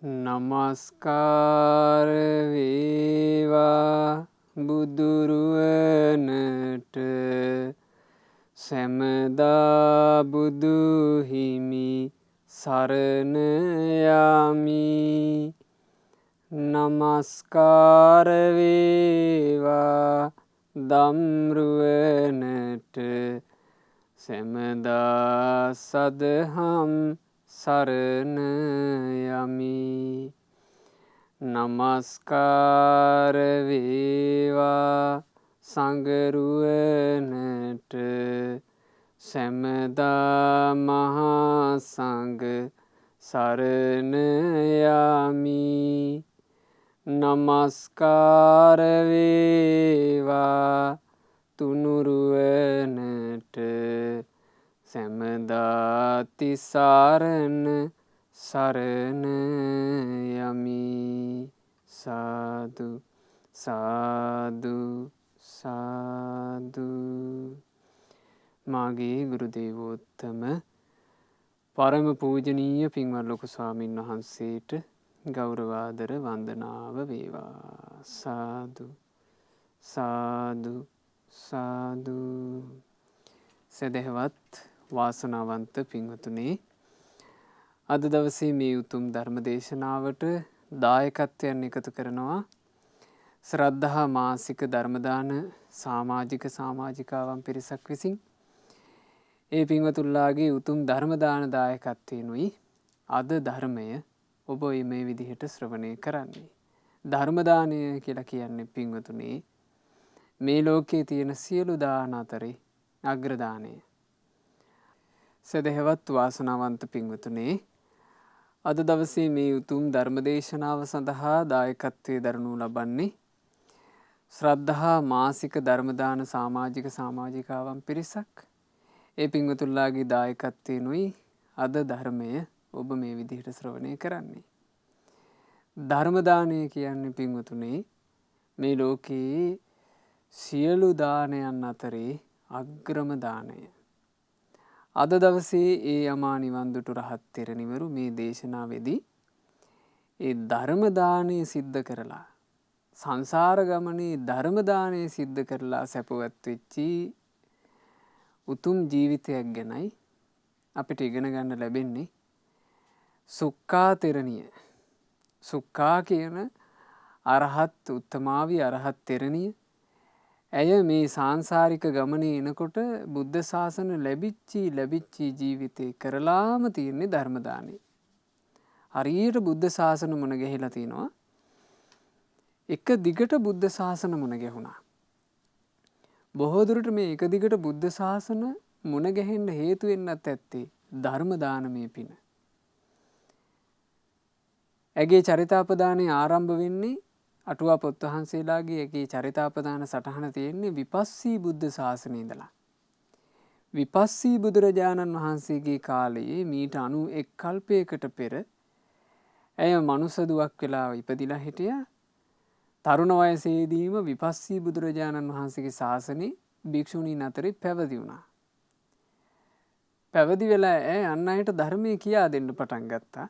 නමස්කාර වේවා බුදුරුවනට සැමදා බුදුහිමි සරණ යමි. නමස්කාර වේවා දම්රුවනට සැමදා සදහම් සරණ යමි. නමස්කාර වේවා සංඝරුවනට සැමදා මහා සංඝ සරණ යමි. නමස්කාර වේවා තුනුරුවනට සැමදා තිසරණ සරණ යමි. සාදු සාදු සාදු. මාගේ ගුරු දේවෝත්තම පරම පූජනීය පින්වත් ලොකු ස්වාමීන් වහන්සේට ගෞරවාදර වන්දනාව වේවා. සාදු සාදු සාදු. සදහවත් වාසනාවන්ත පින්වතුනේ, අද දවසේ මේ උතුම් ධර්ම දේශනාවට දායකත්වයන් එකතු කරනවා ශ්‍රද්ධහා මාසික ධර්මදාන සාමාජිකාවන් පිරිසක් විසින්. ඒ පින්වතුල්ලාගේ උතුම් ධර්මදාන දායකත්වයෙනුයි අද ධර්මය ඔබ මේ විදිහට ශ්‍රවණය කරන්නේ. ධර්මදානය කියලා කියන්නේ පින්වතුනේ මේ ලෝකයේ තියෙන සියලු දාන අතරේ අග්‍රදානය. සදහවත් වාසනාවන්ත පින්වතුනේ, අද දවසේ මේ උතුම් ධර්මදේශනාව සඳහා දායකත්වය දරනු ලබන්නේ ශ්‍රද්ධහා මාසික ධර්මදාන සාමාජිකාවන් පිරිසක්. ඒ පින්වතුල්ලාගේ දායකත්වයෙනුයි අද ධර්මය ඔබ මේ විදිහට ශ්‍රවණය කරන්නේ. ධර්මදානය කියන්නේ පින්වතුනේ මේ ලෝකයේ සියලු දානයන් අතරේ අග්‍රම දානය. අද දවසේ ඒ අමා නිවන් දුටු රහත් තෙරණිවරු මේ දේශනාවේදී ඒ ධර්මදානය සිද්ධ කරලා සංසාර ගමනේ ධර්මදානය සිද්ධ කරලා සැපවත් වෙච්චි උතුම් ජීවිතයක් ගැනයි අපිට ඉගෙන ගන්න ලැබෙන්නේ. සුක්කා තෙරණිය, සුක්කා කියන අරහත් උත්තමාවි අරහත් තෙරණිය, ඇය මේ සාංසාරික ගමනේ එනකොට බුද්ධ ශාසන ලැබිච්චි ජීවිතේ කරලාම තියෙන්නේ ධර්මදානය. හරියට බුද්ධ ශාසන මුණ ගැහිලා තිනවා. එක දිගට බුද්ධ ශාසන මුණ ගැහුණා. බොහෝ දුරට මේ එක දිගට බුද්ධ ශාසන මුණ ගැහෙන්න හේතු වෙන්නත් ඇත්තේ ධර්මදානමය පින. ඇගේ චරිතාපදානය ආරම්භ වෙන්නේ අටුවා පොත් වහන්සේලාගේ ඇගේ චරිතාපදාන සටහන තියෙන්නේ විපස්සී බුද්ධ ශාසනයේ ඉඳලා. විපස්සී බුදුරජාණන් වහන්සේගේ කාලයේ මීට 91 කල්පයකට පෙර ඇය මනුස්ස දුවක් වෙලා ඉපදිලා හිටියා. තරුණ වයසේදීම විපස්සී බුදුරජාණන් වහන්සේගේ ශාසනයේ භික්ෂුණීන් අතරේ පැවිදි වුණා. පැවිදි වෙලා ඇය අන් අයට ධර්මයේ කියා දෙන්න පටන් ගත්තා.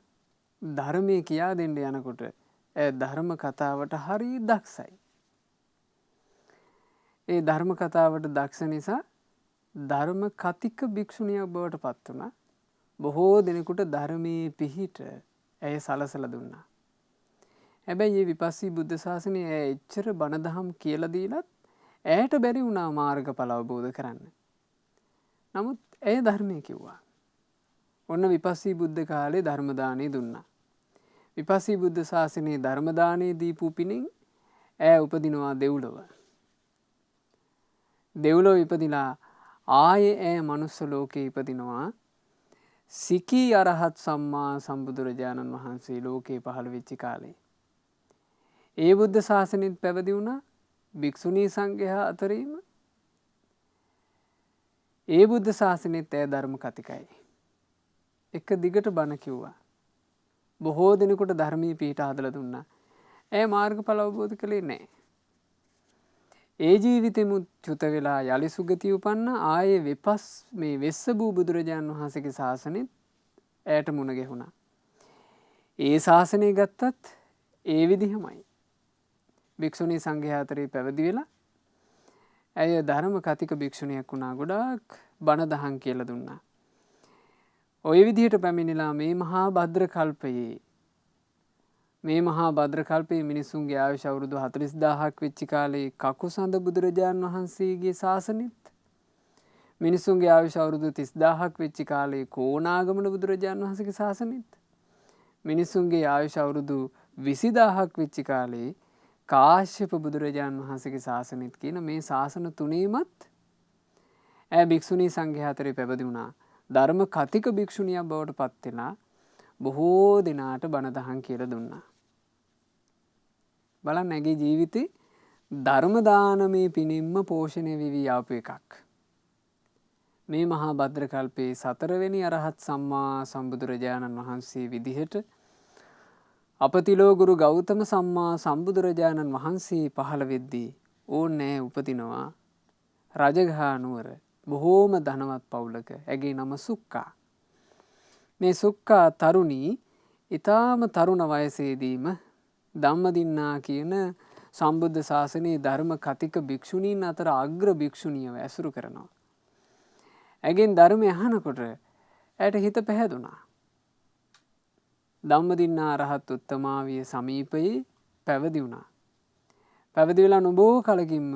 ධර්මයේ කියා දෙන්න යනකොට ධර්ම කතාවට හරි දක්ෂයි. ඒ ධර්ම කතාවට දක්ෂ නිසා ධර්ම කතික භික්ෂුණියක් බවට පත් වුණා. බොහෝ දෙනෙකුට ධර්මයේ පිහිට ඇය සලසලා දුන්නා. හැබැයි මේ විපස්සී බුද්ධ ශාසනය ඇය එච්චර බණ දහම් කියලා දීලත් ඇයට බැරි වුණා මාර්ගඵල අවබෝධ කරන්න. නමුත් ඇය ධර්මයේ කිව්වා. ඔන්න විපස්සී බුද්ධ කාලේ ධර්ම දානෙ දුන්නා. විපස්සී බුද්ධ ශාසනයේ ධර්ම දානෙ දීපු පිණින් ඈ උපදිනවා දෙව්ලොව. දෙව්ලොව ඉපදිලා ආයේ ඈ මනුස්ස ලෝකේ ඉපදිනවා. සිකී අරහත් සම්මා සම්බුදුරජාණන් වහන්සේ ලෝකේ පහළ වෙච්ච කාලේ. ඒ බුද්ධ ශාසනයෙත් පැවිදි වුණා. භික්ෂුණී සංඝයා අතරීම ඒ බුද්ධ ශාසනයෙත් ඈ ධර්ම කතිකයි. එක දිගට බණ කිව්වා. බොහෝ දෙනෙකුට ධර්මයේ පිහිට හදලා දුන්නා. ඇය මාර්ගඵල අවබෝධ කළේ නැහැ. ඒ ජීවිතෙමුත් චුත වෙලා යලි සුගතිය උපන්න ආයේ මේ වෙස්සබූ බුදුරජාණන් වහන්සේගේ ශාසනෙත් ඇයට මුණ ගැහුණා. ඒ ශාසනය ගත්තත් ඒ විදිහමයි. භික්ෂුණී සංඝයා අතරේ පැවිදි වෙලා ඇය ධර්ම කතික භික්ෂුණියක් වුණා. ගොඩාක් බණ දහම් කියලා දුන්නා. ওই විදිහට පැමිණිලා මේ මහා භද්‍ර කල්පයේ මිනිසුන්ගේ ආයුෂ අවුරුදු 40000ක් වෙච්ච කාලේ කකුසඳ බුදුරජාන් වහන්සේගේ ශාසනෙත් මිනිසුන්ගේ ආයුෂ අවුරුදු 30000ක් වෙච්ච කාලේ කොණාගමන බුදුරජාන් වහන්සේගේ ශාසනෙත් මිනිසුන්ගේ ආයුෂ අවුරුදු 20000ක් වෙච්ච කාලේ කාශ්‍යප බුදුරජාන් වහන්සේගේ ශාසනෙත් කියන මේ ශාසන තුනේමත් ඈ භික්ෂුණී සංඝයා අතරේ පැවිදි වුණා. ධර්ම කතික භික්ෂුණියක් බවට පත් වෙලා බොහෝ දිනාට බණ දහම් කියලා දුන්නා. බලන්න ඇගේ ජීවිතේ ධර්ම දානමේ පිණින්ම පෝෂණය වෙවි ආපු එකක්. මේ මහා භද්‍ර කල්පේ 4 වෙනි අරහත් සම්මා සම්බුදුරජාණන් වහන්සේ විදිහට අපතිලෝ ගුරු ගෞතම සම්මා සම්බුදුරජාණන් වහන්සේ පහළ වෙද්දී ඕනෑ උපදිනවා රජගහ නුවර බොහෝම ධනවත් පවුලක. ඇගේ නම සුක්කා. මේ සුක්කා තරුණී ඊටාම තරුණ වයසේදීම ධම්මදින්නා කියන සම්බුද්ධ ශාසනයේ ධර්ම කතික භික්ෂුණීන් අතර අග්‍ර භික්ෂුණියව ඇසුරු කරනවා. ඇගෙන් ධර්මය අහනකොට ඇයට හිත පැහැදුනා. ධම්මදින්නා අරහත් උත්තමාවිය සමීපයේ පැවිදි වුණා. පැවිදි වෙලා නොබෝ කලකින්ම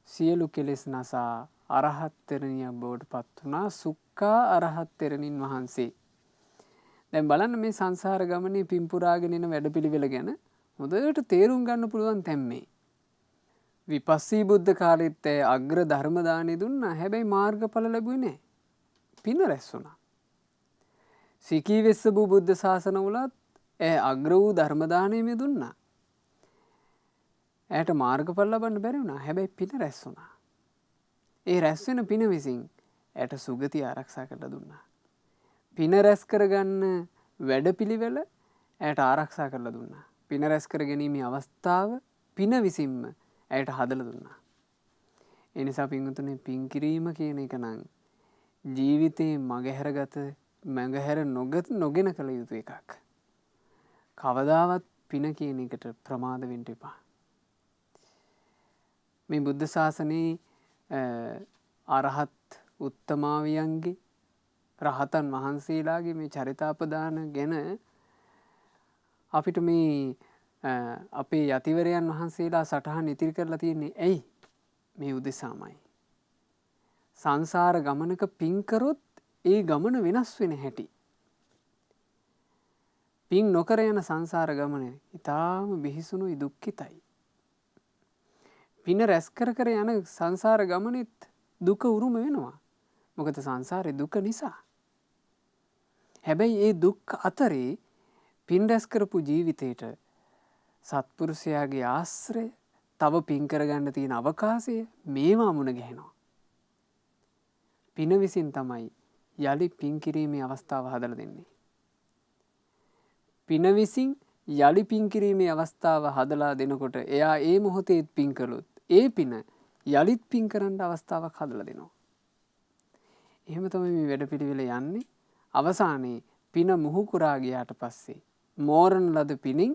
සියලු කෙලෙස් නසා අරහත් තෙරණියක් බවට පත් වුණා සුක්කා අරහත් තෙරණින් වහන්සේ. දැන් බලන්න මේ සංසාර ගමනේ පින්පුරාගෙන එන වැඩපිළිවෙල ගැන හොඳට තේරුම් ගන්න පුළුවන් තැම්මේ. විපස්සී බුද්ධ කාලෙත් අග්‍ර ධර්ම දානෙ දුන්නා. හැබැයි මාර්ගඵල ලැබුවේ නැහැ. පින රැස් වුණා. සිකී වෙස්සබු බුද්ධ ශාසන වලත් අග්‍ර වූ ධර්ම දානෙම දුන්නා. ඇයට මාර්ගඵල ලබන්න බැරි වුණා. හැබැයි පින රැස් වුණා. ඒ රැස් වෙන පින විසින් ඇයට සුගතිය ආරක්ෂා කරලා දුන්නා. පින රැස් කරගන්න වැඩපිළිවෙල ඇයට ආරක්ෂා කරලා දුන්නා. පින රැස් කර ගැනීමේ අවස්ථාව පින විසින්ම ඇයට හදලා දුන්නා. ඒ නිසා පින්වතුනි පින් කිරීම කියන එක නම් ජීවිතේ මගහැර නොගෙන කළ යුතු එකක්. කවදාවත් පින කියන එකට ප්‍රමාද වෙන්න එපා. මේ බුද්ධ ශාසනයේ අරහත් උත්තමාවියන්ගේ රහතන් වහන්සේලාගේ මේ චරිතාපදාන ගැන අපිට මේ අපේ යතිවරයන් වහන්සේලා සටහන් ඉතිරි කරලා තියෙන්නේ ඇයි? මේ උදෙසාමයි. සංසාර ගමනක පින් කරොත් ඒ ගමන වෙනස් වෙන හැටි. පින් නොකර යන සංසාර ගමන ඊටාම බිහිසුණුයි දුක්ඛිතයි. පින රැස් කර යන සංසාර ගමනෙත් දුක උරුම වෙනවා. මොකද සංසාරේ දුක නිසා. හැබැයි ඒ දුක් අතරේ පින් රැස් කරපු ජීවිතේට සත්පුරුෂයාගේ ආශ්‍රය, තව පින් කරගන්න තියෙන අවකාශය මේවා මුණ ගැහෙනවා. පින විසින් තමයි යලි පින් කිරීමේ අවස්ථාව හදලා දෙන්නේ. පින විසින් යලි පින් කිරීමේ අවස්ථාව හදලා දෙනකොට එයා ඒ මොහොතේ පින් කළොත් ඒ පින යලිත් පින් කරන්න අවස්ථාවක් හදලා දෙනවා. එහෙම තමයි මේ වැඩපිළිවෙල යන්නේ. අවසානයේ පින මුහුකුරා ගියාට පස්සේ මෝරණ ලද පිනින්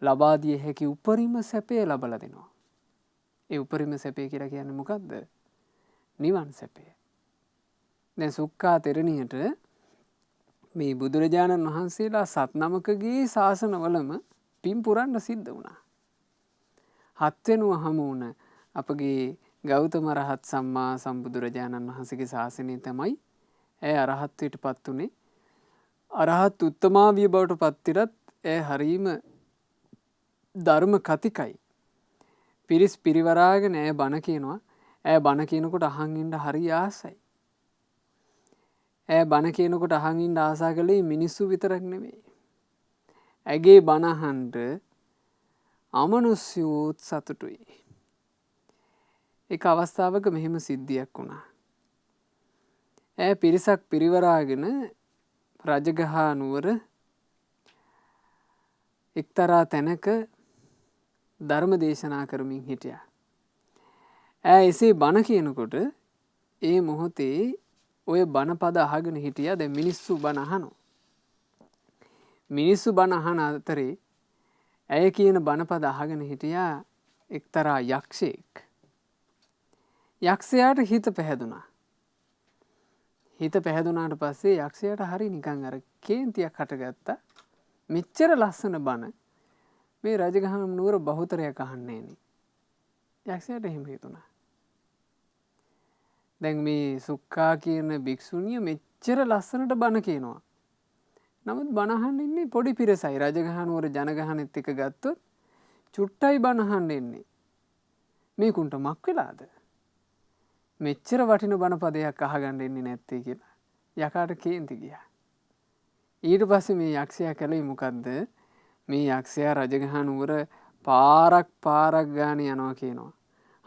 ලබා දිය හැකි උපරිම සැපය ලබලා දෙනවා. ඒ උපරිම සැපය කියලා කියන්නේ මොකද්ද? නිවන් සැපය. දැන් සුක්කා තෙරණියට මේ බුදුරජාණන් වහන්සේලා සත් නමකගේ ශාසනවලම පින් පුරන්න සිද්ධ වුණා. 7 වෙනුව හමු වුණ අපගේ ගෞතම රහත් සම්මා සම්බුදුරජාණන් වහන්සේගේ ශාසනය තමයි ඇය අරහත්වයට පත් උනේ. අරහත් උත්තමාවිය බවට පත්තිරත් ඇය හරීම ධර්ම කතිකයි. පිරිස් පිරිවරාගෙන ඇය බණ කියනවා. ඇය බණ කියනකොට අහන් ඉන්න හරි ආසයි. ඇය බණ කියනකොට අහන් ඉන්න ආසා කළේ මිනිස්සු විතරක් නෙමෙයි. ඇගේ බණ අහන්න අමනුෂ්‍යෝත් සතුටුයි. එක අවස්ථාවක මෙහෙම සිද්ධියක් වුණා. ඇය පිරිසක් පිරිවරාගෙන රජගහ නුවර එක්තරා තැනක ධර්ම දේශනා කරමින් හිටියා. ඇය එසේ බණ කියනකොට ඒ මොහොතේ ඔය බණ පද අහගෙන හිටියා. දැන් මිනිස්සු බණ අහනවා. මිනිස්සු බණ අහන අතරේ ඇය කියන බණපද අහගෙන හිටියා එක්තරා යක්ෂයෙක්. යක්ෂයාට හිත පැහැදුනා. හිත පැහැදුනාට පස්සේ යක්ෂයාට හරි නිකන් අර කේන්තියක් හටගත්තා. මෙච්චර ලස්සන බණ මේ රජගහ නුවර බහුතරයක් අහන්නේ නේ. යක්ෂයාට එහෙම හිතුණා. දැන් මේ සුක්කා කියන භික්ෂුණිය මෙච්චර ලස්සනට බණ කියනවා. නමුත් බණ අහන්න ඉන්නේ පොඩි පිරිසයි. රජගහ නුවර ජනගහනෙත් එක ගත්තොත් චුට්ටයි බණ අහන්න ඉන්නේ. මේකුන්ට මක් වෙලාද? මෙච්චර වටින බණපදයක් අහගන්න ඉන්නේ නැත්තේ කියලා යකාට කේන්ති ගියා. ඊට පස්සේ මේ යක්ෂයා කළේ මොකද්ද? මේ යක්ෂයා රජගහ නුවර පාරක් ගානේ යනවා කියනවා.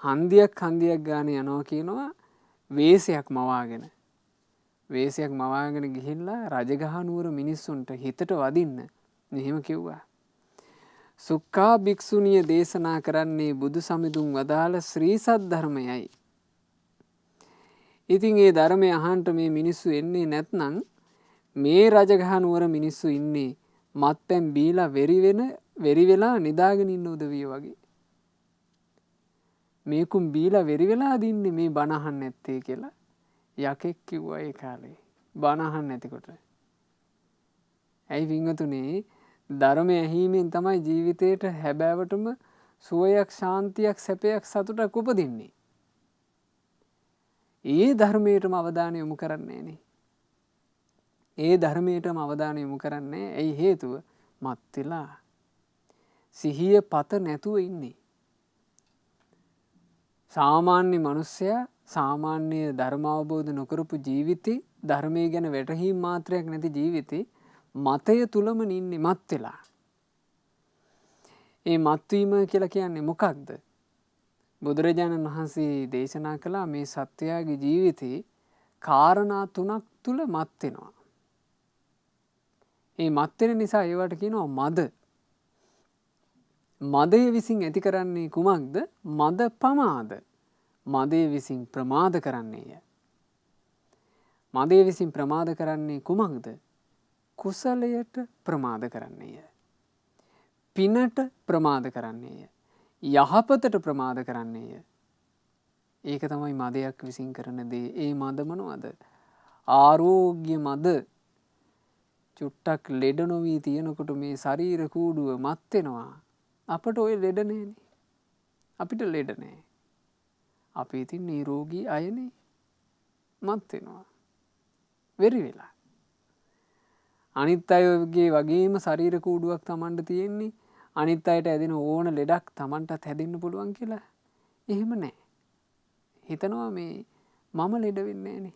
හන්දියක් ගානේ යනවා කියනවා. වේශයක් මවාගෙන. වේශයක් මවාගෙන ගිහිල්ලා රජගහ නුවර මිනිස්සුන්ට හිතට වදින්න මෙහෙම කිව්වා. සුක්කා භික්ෂුණිය දේශනා කරන්නේ බුදු සමිඳුන් වදාළ ශ්‍රී සද්ධර්මයයි. ඉතින් ඒ ධර්මය අහන්ට මේ මිනිස්සු එන්නේ නැත්නම් මේ රජගහ නුවර මිනිස්සු ඉන්නේ මත්පැන් බීලා වෙරි වෙලා නිදාගෙන ඉන්න උදවිය වගේ. මේකුම් බීලා වෙරි වෙලා දින්නේ මේ බණ අහන්න නැත්තේ කියලා යකෙක් කිව්වා ඒ කාලේ. බණ අහන්න නැතිකොට. ඇයි වින්වතුනේ ධර්මය ඇහිීමෙන් තමයි ජීවිතේට හැබෑවටම සුවයක් ශාන්තියක් සැපයක් සතුටක් උපදින්නේ. ඒ ධර්මයටම අවධානය යොමු කරන්නේ නේ. ඒ ධර්මයටම අවධානය යොමු කරන්නේ ඇයි හේතුව? මත් වෙලා සිහිය පත නැතුව ඉන්නේ. සාමාන්‍ය මිනිස්සයා සාමාන්‍ය ධර්ම අවබෝධ නොකරපු ජීවිතේ ධර්මයේ ගැන වැටහීම් මාත්‍රයක් නැති ජීවිතේ මතය තුලම ඉන්නේ මත් වෙලා. ඒ මත්වීම කියලා කියන්නේ මොකක්ද? බුදුරජාණන් වහන්සේ දේශනා කළා මේ සත්වයාගේ ජීවිතේ කාරණා තුනක් තුල මත් වෙනවා. මේ මත් වෙන නිසා ඒවට කියනවා මද. මදය විසින් ඇති කරන්නේ කුමක්ද? මද පමාද. මදය විසින් ප්‍රමාද කරන්නේය. මදය විසින් ප්‍රමාද කරන්නේ කුමක්ද? කුසලයට ප්‍රමාද කරන්නේය. පිනට ප්‍රමාද කරන්නේය. යහපතට ප්‍රමාද කරන්නේය. ඒක තමයි මදයක් විසින් කරන දේ. ඒ මද මොනවද? ආරෝග්‍ය මද. චුට්ටක් ලෙඩ නොවී තියෙනකොට මේ ශරීර කූඩුව මත් වෙනවා. අපට ඔය ලෙඩ නෑනේ. අපිට ලෙඩ නෑ. අපි ඉතින් නිරෝගී අයනේ. මත් වෙනවා. වෙරි වෙලා. අනිත් අයගේ වගේම ශරීර කූඩුවක් Tamanට තියෙන්නේ. අනිත් අයට ඇදෙන ඕන ලෙඩක් Tamanටත් හැදෙන්න පුළුවන් කියලා. එහෙම නෑ. හිතනවා මේ මම ලෙඩ වෙන්නේ නෑනේ.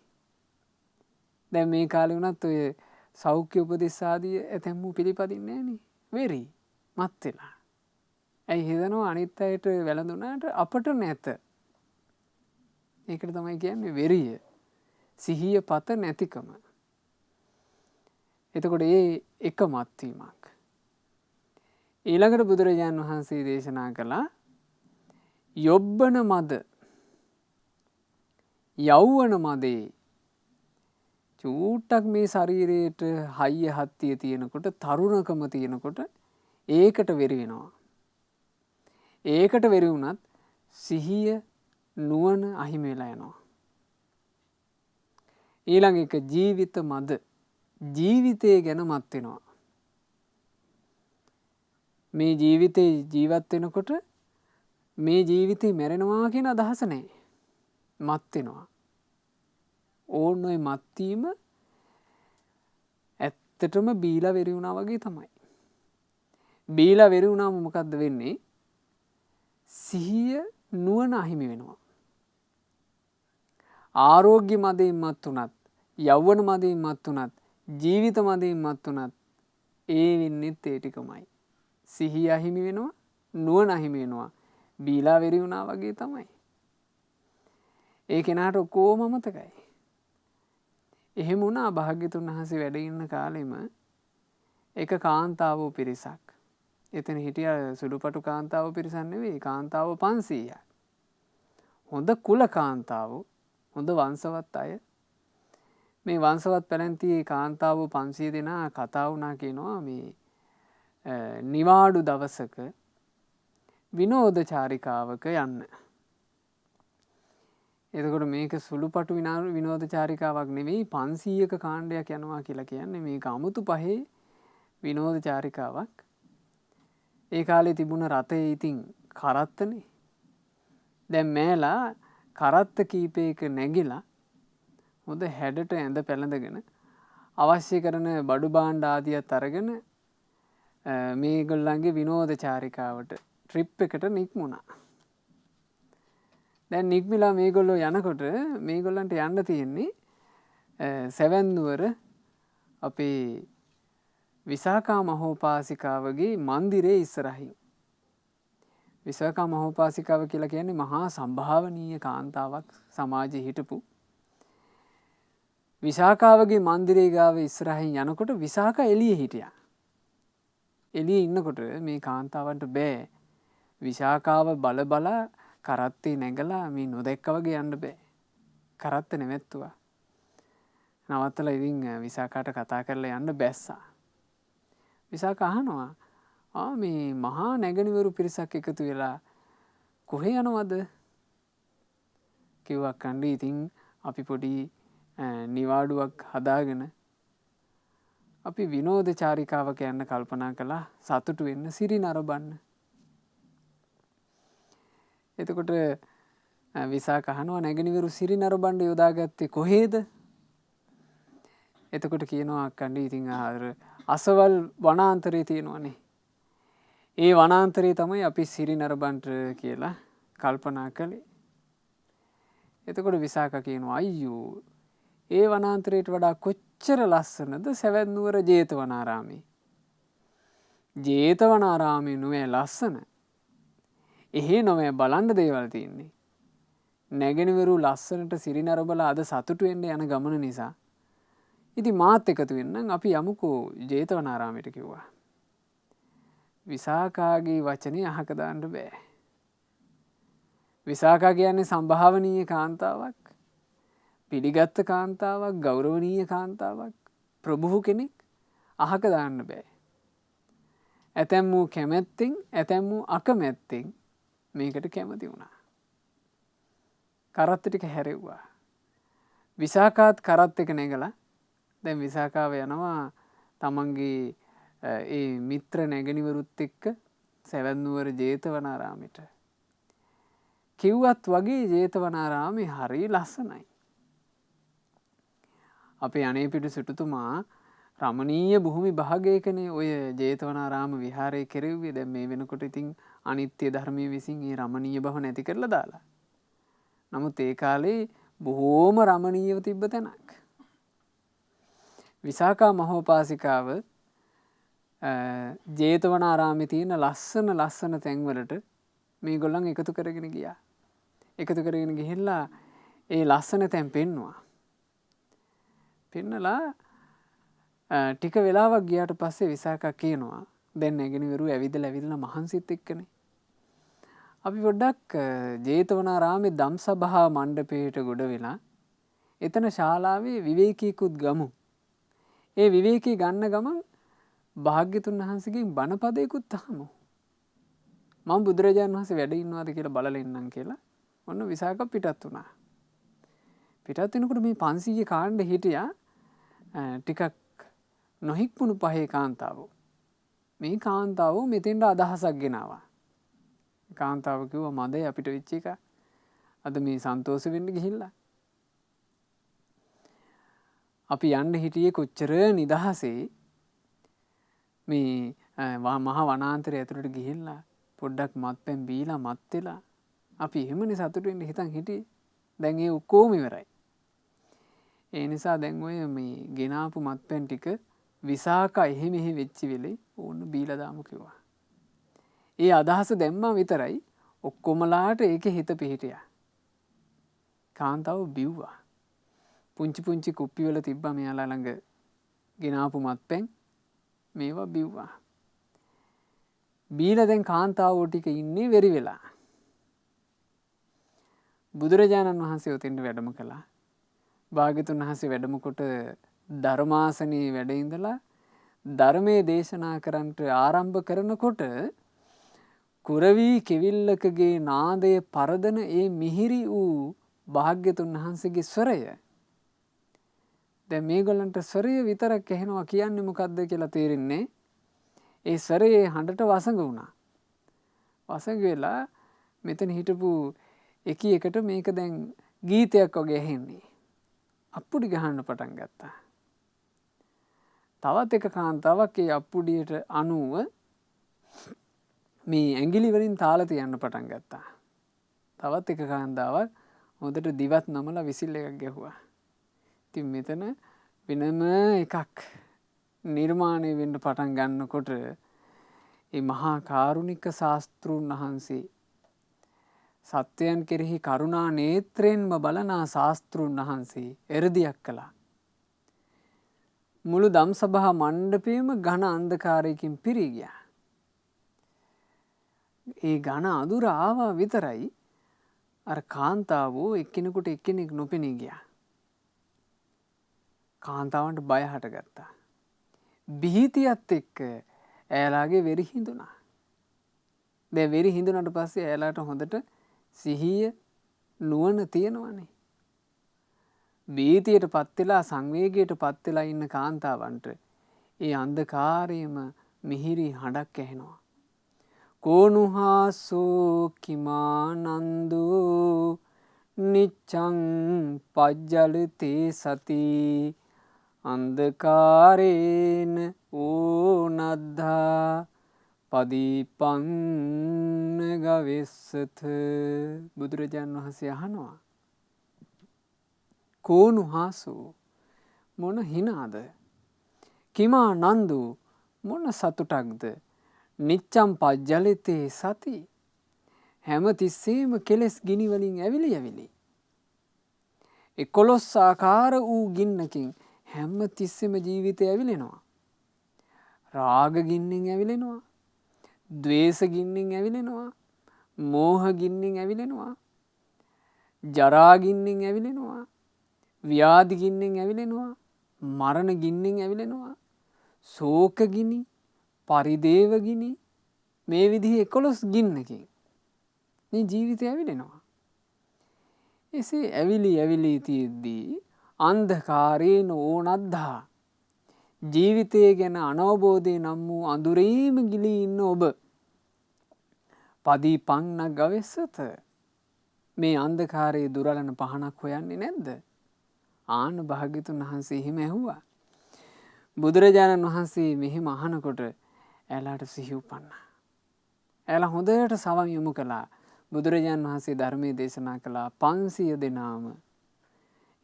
දැන් මේ කාලේ වුණත් ඔය සෞඛ්‍ය උපදෙස් ආදී ඇතැම්මු පිළිපදින්නේ නෑනේ. වෙරි මත් වෙලා. ඇයි හිතනවා අනිත් අයට වැළඳුනාට අපට නැත. ඒකට තමයි කියන්නේ වෙරිය. සිහිය පත නැතිකම. එතකොට ඒ එක මත්වීමක්. ඊළඟට බුදුරජාණන් වහන්සේ දේශනා කළා යොබ්බන මද යෞවන මදේ චූට්ටක් මේ ශරීරයට හයිය හත්තිය තියෙනකොට තරුණකම තියෙනකොට ඒකට වෙරි වෙනවා. ඒකට වෙරි වුණත් සිහිය නුවණ අහිමි වෙලා යනවා. ඊළඟ එක ජීවිත මද ජීවිතය ගැන මත් වෙනවා. මේ ජීවිතේ ජීවත් වෙනකොට මේ ජීවිතේ මැරෙනවා කියන අදහස නැහැ. මත් වෙනවා. ඕන්න ඔය මත් වීම ඇත්තටම බීලා වෙරි වුණා වගේ තමයි. බීලා වෙරි වුණාම මොකද්ද වෙන්නේ? සිහිය නුවණ අහිමි වෙනවා. ආරෝග්‍ය මදයෙන් මත් උනත්, යෞවන මදයෙන් මත් උනත්, ජීවිත මදයෙන් මත් උනත් ඒ වෙන්නේත් ඒ ටිකමයි. සිහිය අහිමි වෙනවා, නුවණ අහිමි වෙනවා. බීලා වෙරි වුණා වගේ තමයි. ඒ කෙනාට කොහොම මතකයි. එහෙම වුණා භාග්‍යතුන් වහන්සේ වැඩ ඉන්න කාලෙම එක කාන්තාවෝ පිරිසක්. එතන හිටිය සුළුපටු කාන්තාවෝ පිරිසක් නෙවෙයි, කාන්තාවෝ 500ක්. හොඳ කුල කාන්තාවෝ, හොඳ වංශවත් අය. මේ වංශවත් පැලැන්තියේ කාන්තාව 500 දෙනා කතා වුණා කියනවා මේ නිවාඩු දවසක විනෝද චාරිකාවක යන්න. එතකොට මේක සුළුපටු විනෝද චාරිකාවක් නෙවෙයි 500ක කාණ්ඩයක් යනවා කියලා කියන්නේ මේක අමුතු පහේ විනෝද චාරිකාවක්. ඒ කාලේ තිබුණ රථේ ඉතින් කරත්තනේ. දැන් මේලා කරත්ත කීපයක නැගිලා හොඳ හැඩට ඇඳ පැළඳගෙන අවශ්‍ය කරන බඩු භාණ්ඩ ආදියත් අරගෙන මේගොල්ලන්ගේ විනෝද චාරිකාවට ට්‍රිප් එකට නික්මුණා. දැන් නික්මිලා මේගොල්ලෝ යනකොට මේගොල්ලන්ට යන්න තියෙන්නේ සැවැන්නුවර අපේ විසාකා මහෝපාසිකාවගේ මන්දිරයේ ඉස්සරහින්. විසාකා මහෝපාසිකාව කියලා කියන්නේ මහා සම්භාවනීය කාන්තාවක් සමාජයේ හිටපු. විසාකාවගේ මන්දිරයේ ගාව ඉස්සරහින් යනකොට විසාකා එළියේ හිටියා. එළියේ ඉන්නකොට මේ කාන්තාවන්ට බෑ විසාකාව බලා කරත්තේ නැගලා මේ නොදැක්ක වගේ යන්න බෑ. කරත්ත නැවැත්තුවා. නවත්තලා ඉතින් විසාකාට කතා කරලා යන්න බැස්සා. විසාකා අහනවා මේ මහා නැගණිවරු පිරිසක් එකතු වෙලා කොහේ යනවද? කිව්වා කණ්ඩි ඉතින් අපි පොඩි නිවාඩුවක් හදාගෙන අපි විනෝද චාරිකාවක යන්න කල්පනා කළා සතුටු වෙන්න සිරි නරඹන්න. එතකොට විසාකා අහනවා නැගණිවරු සිරි නරඹන්න යොදාගත්තේ කොහේද? එතකොට කියනවා අක්කණ්ඩි ඉතින් අසවල් වනාන්තරයේ තියෙනවනේ. ඒ වනාන්තරයේ තමයි අපි සිරි නරඹන්න කියලා කල්පනා කළේ. එතකොට විසාකා කියනවා අයියෝ ඒ වනාන්තරයට වඩා කොච්චර ලස්සනද සැවැත්නුවර ජේතවනාරාමේ. ජේතවනාරාමේ නුවේ ලස්සන. එහෙ නොවේ බලන්න දේවල් තියෙන්නේ. නැගෙනවරු ලස්සනට සිරි නරඹලා අද සතුටු වෙන්න යන ගමන නිසා. ඉතින් මාත් එකතු වෙන්නම් අපි යමුකෝ ජේතවනාරාමයට කිව්වා. විසාකාගේ වචනේ අහක දාන්න බෑ. විසාකා කියන්නේ සම්භාවනීය කාන්තාවක්. පිළිගත් කාන්තාවක්, ගෞරවනීය කාන්තාවක්, ප්‍රභූ කෙනෙක් අහක දාන්න බෑ. ඇතැම් වූ කැමැත්තෙන්, ඇතැම් වූ අකමැත්තෙන් මේකට කැමති වුණා. කරත්ත ටික හැරෙව්වා. විසාකාත් කරත් එක නැගලා දැන් විසාකාව යනවා තමන්ගේ ඒ මිත්‍ර නැගණිවරුත් එක්ක සැවැත්නුවර ජේතවනාරාමයට. කිව්වත් වගේ ජේතවනාරාමේ හරි ලස්සනයි. අපේ අනේපිඩු සිටුතුමා රමණීය භූමි භාගයකනේ ඔය ජේතවනාරාම විහාරය කෙරෙව්වේ. දැන් මේ වෙනකොට ඉතින් අනිත්‍ය ධර්මයේ විසින් ඒ රමණීය බව නැති කරලා දාලා. නමුත් ඒ කාලේ බොහෝම රමණීයව තිබ්බ තැනක්. විසාකා මහෝපාසිකාව ජේතවනාරාමේ තියෙන ලස්සන තැන්වලට මේගොල්ලන් එකතු කරගෙන ගියා. එකතු කරගෙන ගිහිල්ලා ඒ ලස්සන තැන් පෙන්නවා. පෙන්නලා ටික වෙලාවක් ගියාට පස්සේ විසාකා කියනවා දැන් නැගෙනවරු ඇවිදලා මහන්සිත් එක්කනේ. අපි පොඩ්ඩක් ජේතවනාරාමේ ධම්සභා මණ්ඩපයට ගොඩ වෙලා එතන ශාලාවේ විවේකීකුත් ගමු. ඒ විවේකී ගන්න ගමන් භාග්‍යතුන් වහන්සේගෙන් බණපදයකුත් අහමු. මම බුදුරජාණන් වහන්සේ වැඩ ඉන්නවාද කියලා බලලා ඉන්නම් කියලා ඔන්න විසාකා පිටත් වුණා. පිටත් වෙනකොට මේ 500 කාණ්ඩ හිටියා ටිකක් නොහික්මුණු පහේ කාන්තාවෝ. මේ කාන්තාවෝ මෙතෙන්ට අදහසක් ගෙනාවා. කාන්තාව කිව්වා මදේ අපිට වෙච්ච එක. අද මේ සන්තෝෂ වෙන්න ගිහිල්ලා. අපි යන්න හිටියේ කොච්චර නිදහසේ මේ මහා වනාන්තරය ඇතුළට ගිහිල්ලා පොඩ්ඩක් මත්පැන් බීලා මත් වෙලා අපි එහෙමනේ සතුටු වෙන්න හිතන් හිටියේ. දැන් ඒ ඔක්කොම ඉවරයි. ඒ නිසා දැන් ඔය මේ ගෙනාපු මත්පැන් ටික විසාකා එහෙ මෙහෙ වෙච්ච වෙලේ ඕන්න බීලා දාමු කිව්වා. ඒ අදහස දැම්මා විතරයි ඔක්කොමලාට ඒකේ හිත පිහිටියා. කාන්තාව බිව්වා. පුංචි කුප්පි වල තිබ්බා මෙයාලා ළඟ ගෙනාපු මත්පැන් මේවා බිව්වා. බීලා දැන් කාන්තාවෝ ටික ඉන්නේ වෙරි වෙලා. බුදුරජාණන් වහන්සේ උතෙන්ට වැඩම කළා. භාග්‍යතුන් වහන්සේ වැඩම කොට ධර්මාසනයේ වැඩ ඉඳලා ධර්මයේ දේශනා කරන්නට ආරම්භ කරනකොට කුරවී කෙවිල්ලකගේ නාදය පරදන ඒ මිහිරි වූ භාග්‍යතුන් වහන්සේගේ ස්වරය. දැන් මේගොල්ලන්ට ස්වරය විතරක් ඇහෙනවා කියන්නේ මොකද්ද කියලා තේරෙන්නේ. ඒ ස්වරයේ හඬට වසඟ වුණා. වසඟ වෙලා මෙතන හිටපු එකට මේක දැන් ගීතයක් වගේ ඇහෙන්නේ. අප්පුඩි ගහන්න පටන් ගත්තා. තවත් එක කාන්තාවක් ඒ අප්පුඩියට අනුව මේ ඇඟිලි වලින් තාල තියන්න පටන් ගත්තා. තවත් එක කාන්තාවක් හොඳට දිවත් නමලා විසිල් එකක් ගැහුවා. ඉතින් මෙතන වෙනම එකක් නිර්මාණය වෙන්න පටන් ගන්නකොට ඒ මහා කාරුණික ශාස්ත්‍රූන් වහන්සේ සත්‍යයන් කෙරෙහි කරුණා නේත්‍රයෙන්ම බලනා ශාස්ත්‍රූන් වහන්සේ එරදියක් කළා. මුළු ධම්සභා මණ්ඩපයේම ඝන අන්ධකාරයකින් පිරී ගියා. ඒ ඝන අඳුර ආවා විතරයි අර කාන්තාවෝ එක්කෙනෙකුට එක්කෙනෙක් නොපෙනී ගියා. කාන්තාවන්ට බය හටගත්තා. බිහිතියත් එක්ක ඈලාගේ වෙරි හිඳුණා. දැන් වෙරි හිඳුනට පස්සේ ඈලාට හොඳට සිහිය නුවණ තියෙනවනේ. බීතියට පත් වෙලා සංවේගයට පත් වෙලා ඉන්න කාන්තාවන්ට ඒ අන්ධකාරයේම මිහිරි හඬක් ඇහෙනවා. කෝනුහාසෝ කිමානන්දෝ නිච්ඡං පජ්ජලතේ සති අන්ධකාරේන ඕනද්ධා පදීපන්න ගවෙස්සත. බුදුරජාණන් වහන්සේ අහනවා කෝනුහාසෝ මොන හිනාද, කිමා නන්දු මොන සතුටක්ද, නිච්ඡම් පජ්ජලිතේ සති හැම තිස්සෙම කෙලස් ගිනි වලින් ඇවිලි ඇවිලි 11 ආකාර වූ ගින්නකින් හැම තිස්සෙම ජීවිතය ඇවිලෙනවා. රාග ගින්නෙන් ඇවිලෙනවා, ද්වේෂ ගින්නෙන් ඇවිලෙනවා, මෝහ ගින්නෙන් ඇවිලෙනවා, ජරා ගින්නෙන් ඇවිලෙනවා, ව්‍යාධි ගින්නෙන් ඇවිලෙනවා, මරණ ගින්නෙන් ඇවිලෙනවා, ශෝක ගිනි, පරිදේව ගිනි, මේ විදිහේ 11 ගින්නකින් මේ ජීවිතය ඇවිලෙනවා. එසේ ඇවිලි ඇවිලි තියෙද්දී අන්ධකාරේන ඕනද්ධා ජීවිතය ගැන අනවබෝධය නම් වූ අඳුරේම ගිලී ඉන්න ඔබ පදීපන්න ගවෙස්සත මේ අන්ධකාරයේ දුරලන පහනක් හොයන්නේ නැද්ද? ආන භාග්‍යතුන් වහන්සේ එහෙම ඇහුවා. බුදුරජාණන් වහන්සේ මෙහෙම අහනකොට ඈලාට සිහි උපන්නා. ඈලා හොඳට සවන් යොමු කළා. බුදුරජාණන් වහන්සේ ධර්මයේ දේශනා කළා 500 දෙනාම.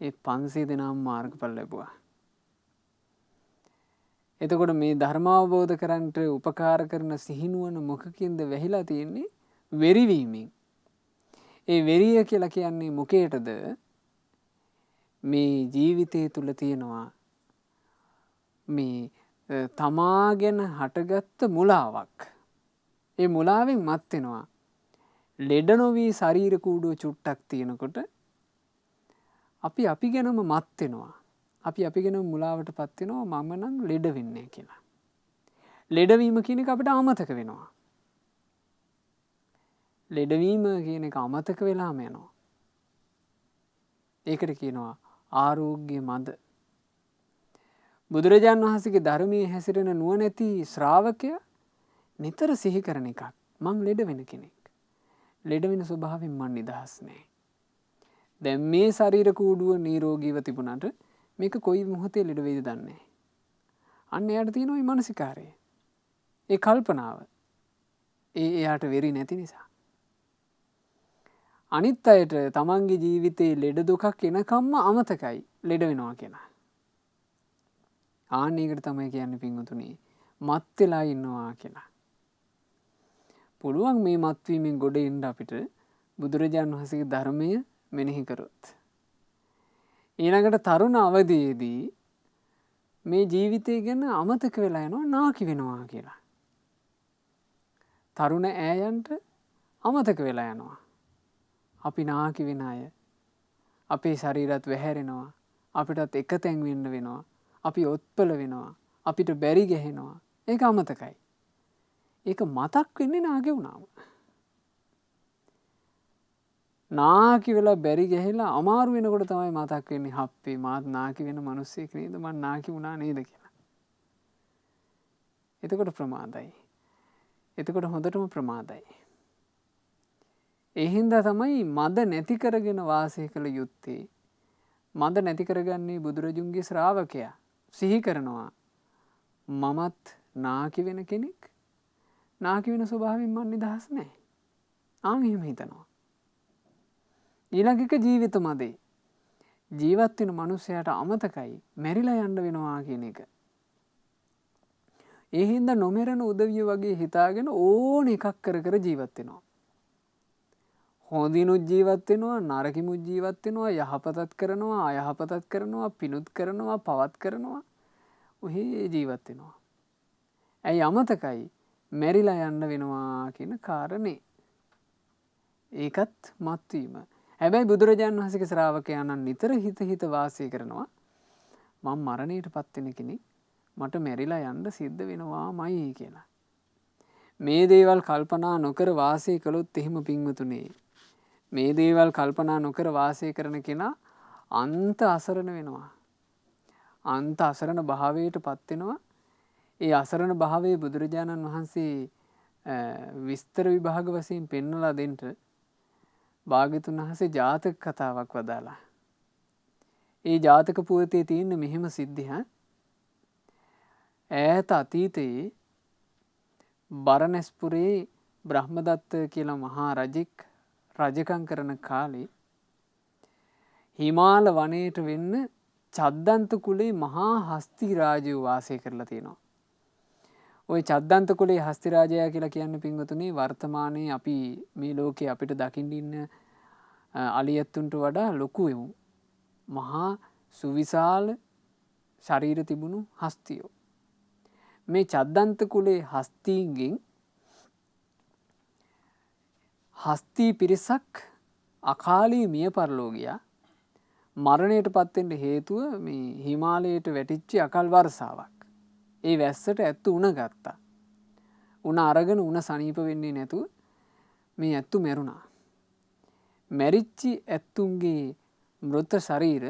ඒ 500 දෙනාම මාර්ගඵල ලැබුවා. එතකොට මේ ධර්ම අවබෝධ කරගන්නට උපකාර කරන සිහිනුවන මොකකින්ද වැහිලා තියෙන්නේ? වෙරිවීමෙන්. ඒ වෙරිය කියලා කියන්නේ මොකේටද? මේ ජීවිතය තුල තියෙනවා මේ තමා ගැන හටගත්ත මුලාවක්. ඒ මුලාවෙන් මත් වෙනවා. ලෙඩ නොවි ශරීර කූඩුව චුට්ටක් තියෙනකොට අපි ගැනම මත් වෙනවා. අපි ගැනම මුලාවටපත් වෙනවා මම නම් ලෙඩ වෙන්නේ කියලා. ලෙඩවීම කියන එක අපිට අමතක වෙනවා. ලෙඩවීම කියන එක අමතක වෙලාම යනවා. ඒකට කියනවා ආරෝග්‍ය මද. බුදුරජාණන් වහන්සේගේ ධර්මයේ හැසිරෙන නුවණැති ශ්‍රාවකයා නිතර සිහි කරන එකක්. මං ලෙඩ වෙන කෙනෙක්. ලෙඩ වෙන ස්වභාවයෙන් මං නිදහස් නෑ. දැන් මේ ශරීර කූඩුව නිරෝගීව තිබුණාට මේක කොයි මොහොතේ ලෙඩ වෙයිද දන්නේ නෑ. අන්න එයාට තියෙනවා මේ මානසිකාරය. ඒ කල්පනාව. එයාට වෙරි නැති නිසා. අනිත් අයට තමන්ගේ ජීවිතේ ලෙඩ දුකක් එනකම්ම අමතකයි ලෙඩ වෙනවා කියලා. ආන්න ඒකට තමයි කියන්නේ පින්වතුනි මත් වෙලා ඉන්නවා කියලා. පුළුවන් මේ මත් වීමෙන් ගොඩ එන්න අපිට බුදුරජාණන් වහන්සේගේ ධර්මය මෙනෙහි කරොත්. ඊළඟට තරුණ අවදියේදී මේ ජීවිතය ගැන අමතක වෙලා යනවා නාකි වෙනවා කියලා. තරුණ ඈයන්ට අමතක වෙලා යනවා. අපි නාකි වෙන අය. අපේ ශරීරات වැහැරෙනවා. අපිටත් එක තැන් වෙන්න වෙනවා. අපි ඔත්පල වෙනවා. අපිට බැරි ගැහෙනවා. ඒක අමතකයි. ඒක මතක් වෙන්නේ නාගේ වුණාම. නාකි වෙලා බැරි ගැහිලා අමාරු වෙනකොට තමයි මතක් වෙන්නේ හප්පේ මාත් නාකි වෙන මිනිස්සෙක් නේද මං නාකි වුණා නේද කියලා. එතකොට ප්‍රමාදයි. එතකොට හොඳටම ප්‍රමාදයි. ඒ හින්දා තමයි මද නැති කරගෙන වාසය කළ යුත්තේ. මද නැති කරගන්නේ බුදුරජුන්ගේ ශ්‍රාවකයා. සිහි කරනවා මමත් නාකි වෙන කෙනෙක්. නාකි වෙන ස්වභාවයෙන් මන් නිදහස් නැහැ. ආන් එහෙම හිතනවා. ඊළඟ එක ජීවිත මදේ. ජීවත් වෙන මනුස්සයාට අමතකයි මැරිලා යන්න වෙනවා කියන එක. ඒ හින්දා නොමරන උදවිය වගේ හිතාගෙන ඕන එකක් කර කර ජීවත් වෙනවා. හොඳිනුත් ජීවත් වෙනවා නරකිනුත් ජීවත් වෙනවා යහපතත් කරනවා අයහපතත් කරනවා පිනුත් කරනවා පවත් කරනවා ඔහේ ජීවත් වෙනවා. ඇයි අමතකයි මැරිලා යන්න වෙනවා කියන කාරණේ. ඒකත් මත්වීම. හැබැයි බුදුරජාණන් වහන්සේගේ ශ්‍රාවකයන්න් නිතර හිත වාසය කරනවා මම මරණයට පත් වෙන කෙනෙක් මට මැරිලා යන්න සිද්ධ වෙනවාමයි කියලා. මේ දේවල් කල්පනා නොකර වාසය කළොත් එහෙම පින්වතුනේ මේ දේවල් කල්පනා නොකර වාසය කරන කෙනා අන්ත අසරණ වෙනවා. අන්ත අසරණ භාවයට පත් වෙනවා. ඒ අසරණ භාවයේ බුදුරජාණන් වහන්සේ විස්තර විභාග වශයෙන් පෙන්වලා දෙන්න භාග්‍යතුන් වහන්සේ ජාතක කතාවක් වදාලා. ඒ ජාතක පුවතේ තියෙන මෙහෙම සිද්ධියක්. ඈත අතීතයේ බරණැස්පුරේ බ්‍රහ්මදත්ත කියලා මහා රජෙක් රජකම් කරන කාලේ හිමාල වනයේට වෙන්න චද්දන්ත කුලේ මහා හස්ති රාජයෝ වාසය කරලා තියෙනවා. ওই චද්දන්ත කුලේ හස්ති රාජයා කියලා කියන්නේ පින්වතුනි වර්තමානයේ අපි මේ ලෝකේ අපිට දකින්න ඉන්න අලියැත්තුන්ට වඩා ලොකු එමු. මහා සුවිශාල ශරීර තිබුණු හස්තියෝ. මේ චද්දන්ත කුලේ හස්තීන්ගෙන් හස්තී පිරිසක් අකාලී මිය පරලෝ ගියා. මරණයට පත් වෙන්න හේතුව මේ හිමාලයට වැටිච්ච අකල් වර්ෂාවක්. ඒ වැස්සට ඇත්තු උණ ගත්තා. උණ අරගෙන උණ සනීප වෙන්නේ නැතුව මේ ඇත්තු මැරුණා. මැරිච්චි ඇත්තුන්ගේ මෘත ශරීර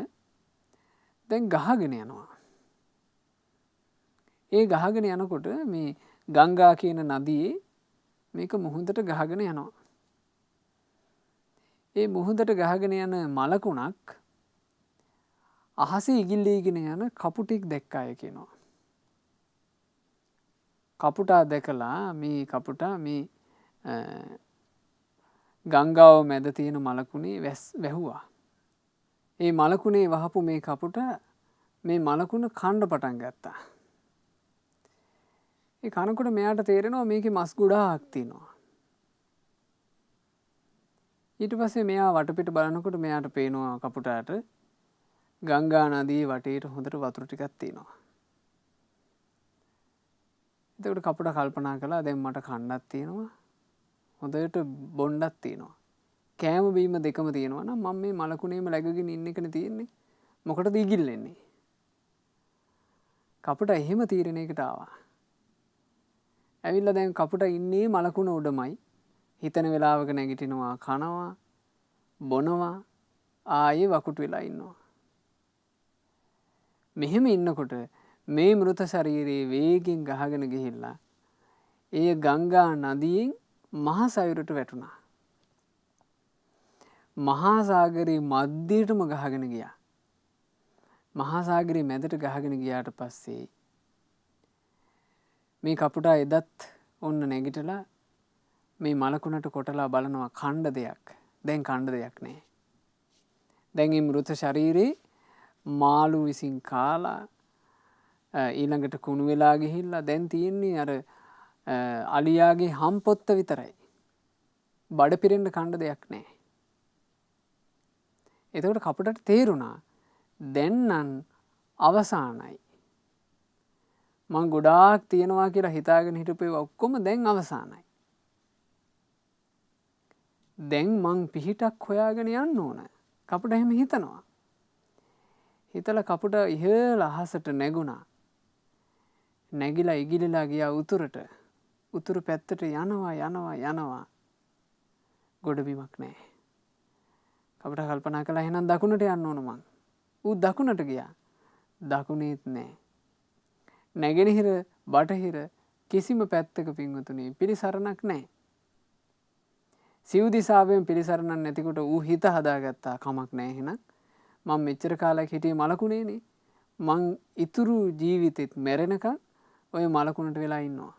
දැන් ගහගෙන යනවා. ඒ ගහගෙන යනකොට මේ ගංගා කියන නදියේ මේක මුහුදට ගහගෙන යනවා. ඒ මුහුදට ගහගෙන යන මලකුණක් අහසේ ඉගිල්ලීගෙන යන කපුටෙක් දැක්කාය කියනවා. කපුටා දැකලා මේ කපුටා මේ ගංගාව මැද තියෙන මලකුණේ වැහුවා. ඒ මලකුණේ වහපු මේ කපුටා මේ මලකුණ කන්න පටන් ගත්තා. ඒ කනකොට මෙයාට තේරෙනවා මේකේ මස් ගොඩාක් තියෙනවා. ඊට පස්සේ මෙයා වටපිට බලනකොට මෙයාට පේනවා කපුටාට ගංගා නදියේ වටේට හොඳට වතුර ටිකක් තියෙනවා. එතකොට කපුටා කල්පනා කළා දැන් මට කන්නක් තියෙනවා. හොඳට බොණ්ඩක් තියෙනවා. කෑම බීම දෙකම තියෙනවා නම් මම මේ මලකුණේම läගගෙන ඉන්න එකනේ තියෙන්නේ. මොකටද ඉගිල්ලෙන්නේ? කපුටා එහෙම තීරණයකට ආවා. ඇවිල්ලා දැන් කපුටා ඉන්නේ මලකුණ උඩමයි. හිතන වෙලාවක නැගිටිනවා කනවා බොනවා ආයේ වකුටු වෙලා ඉන්නවා. මෙහෙම ඉන්නකොට මේ මෘත ශරීරයේ වේගෙන් ගහගෙන ගිහිල්ලා ඒ ගංගා නදියෙන් මහා සයුරට වැටුණා. මහා සාගරේ මැදටම ගහගෙන ගියා. මහා සාගරේ මැදට ගහගෙන ගියාට පස්සේ මේ කපුටා එදත් ඔන්න නැගිටලා මේ මලකුණට කොටලා බලනවා කණ්ඩ දෙයක්. දැන් කණ්ඩ දෙයක් නැහැ. දැන් මේ මෘත ශරීරේ මාළු විසින් කාලා ඊළඟට කුණු වෙලා ගිහිල්ලා දැන් තියෙන්නේ අර අලියාගේ හම්පොත්ත විතරයි. බඩ පිරෙන්න කණ්ඩ දෙයක් නැහැ. එතකොට කපුටට තේරුණා දැන් නම් අවසానයි. මං ගොඩාක් තියනවා කියලා හිතාගෙන හිටපු ඒවා ඔක්කොම දැන් අවසానයි. දැන් මං පිහිටක් හොයාගෙන යන්න ඕන. කපුට එහෙම හිතනවා. හිතලා කපුට ඉහළ අහසට නැගුණා. නැගිලා ඉගිලිලා ගියා උතුරට. උතුරු පැත්තට යනවා. ගොඩබිමක් නැහැ. කපුට කල්පනා කළා එහෙනම් දකුණට යන්න ඕන මං. ඌ දකුණට ගියා. දකුණේත් නැහැ. නැගෙනහිර බටහිර කිසිම පැත්තක පින්වතුනි පිළිසරණක් නැහැ. සිව් දිසාවෙන් පිළිසරණක් නැතිකොට ඌ හිත හදාගත්තා කමක් නැහැ එහෙනම් මම මෙච්චර කාලයක් හිටියේ මලකුණේනේ. මං ඉතුරු ජීවිතෙත් මැරෙනකන් ඔය මලකුණට වෙලා ඉන්නවා.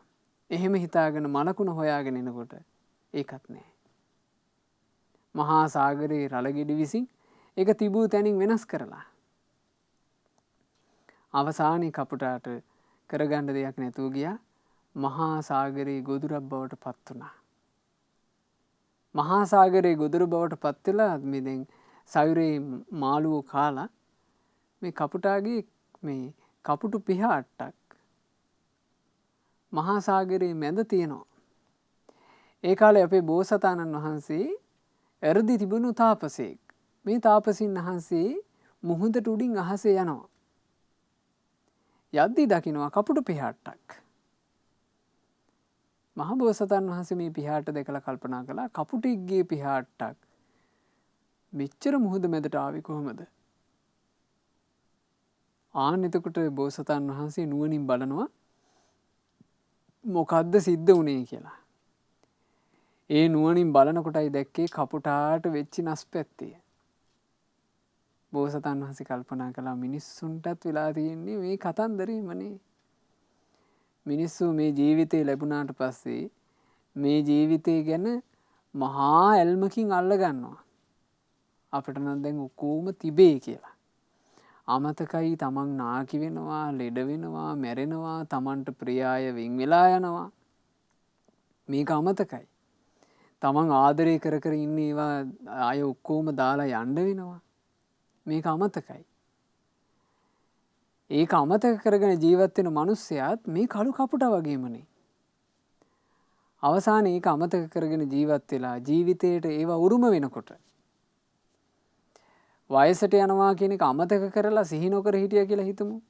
එහෙම හිතාගෙන මලකුණ හොයාගෙන එනකොට ඒකත් නැහැ. මහා සාගරයේ රළගෙඩි විසින් ඒක තිබූ තැනින් වෙනස් කරලා. අවසානයේ කපුටාට කරගන්න දෙයක් නැතුව ගියා. මහා සාගරයේ ගොදුරක් බවට පත් වුණා. මහා සාගරයේ ගොදුරු බවට පත් වෙලා මේ දැන් සයුරේ මාළුවෝ කාලා මේ කපුටාගේ මේ කපුටු පිහාට්ටක් මහා සාගරයේ මැද තියෙනවා. ඒ කාලේ අපේ බෝසතාණන් වහන්සේ එරදි තිබුණු තාපසයෙක්. මේ තාපසින් වහන්සේ මුහුදට උඩින් අහසේ යනවා. යද්දී දකින්නවා කපුටු පිහාට්ටක්. මහ බෝසතාණන් වහන්සේ මේ පිහාට්ට දැකලා කල්පනා කළා කපුටෙක්ගේ පිහාට්ටක් මෙච්චර මුහුද මැදට ආවේ කොහොමද? එතකොට බෝසතාණන් වහන්සේ නුවණින් බලනවා මොකද්ද සිද්ධ වුනේ කියලා. ඒ නුවණින් බලනකොටයි දැක්කේ කපුටාට වෙච්ච නස්පැත්තේ. බෝසතාණන් වහන්සේ කල්පනා කළා මිනිස්සුන්ටත් වෙලා තියෙන්නේ මේ කතන්දරේමනේ. මිනිස්සු මේ ජීවිතේ ලැබුණාට පස්සේ මේ ජීවිතේ ගැන මහා ඇල්මකින් අල්ල ගන්නවා. අපිට නම් දැන් ඔක්කොම තිබේ කියලා. අමතකයි තමන් නාකි වෙනවා, ලෙඩ වෙනවා, මැරෙනවා, තමන්ට ප්‍රිය අය වෙන් වෙලා යනවා. මේක අමතකයි. තමන් ආදරය කර කර ඉන්න ඒවා අය ඔක්කොම දාලා යන්න වෙනවා. මේක අමතකයි. ඒක අමතක කරගෙන ජීවත් වෙන මිනිස්සයාත් මේ කළු කපුටා වගේමනේ. අවසානයේ ඒක අමතක කරගෙන ජීවත් වෙලා ජීවිතේට ඒවා උරුම වෙනකොට වයසට යනවා කියන එක අමතක කරලා සිහි නොකර හිටියා කියලා හිතමු.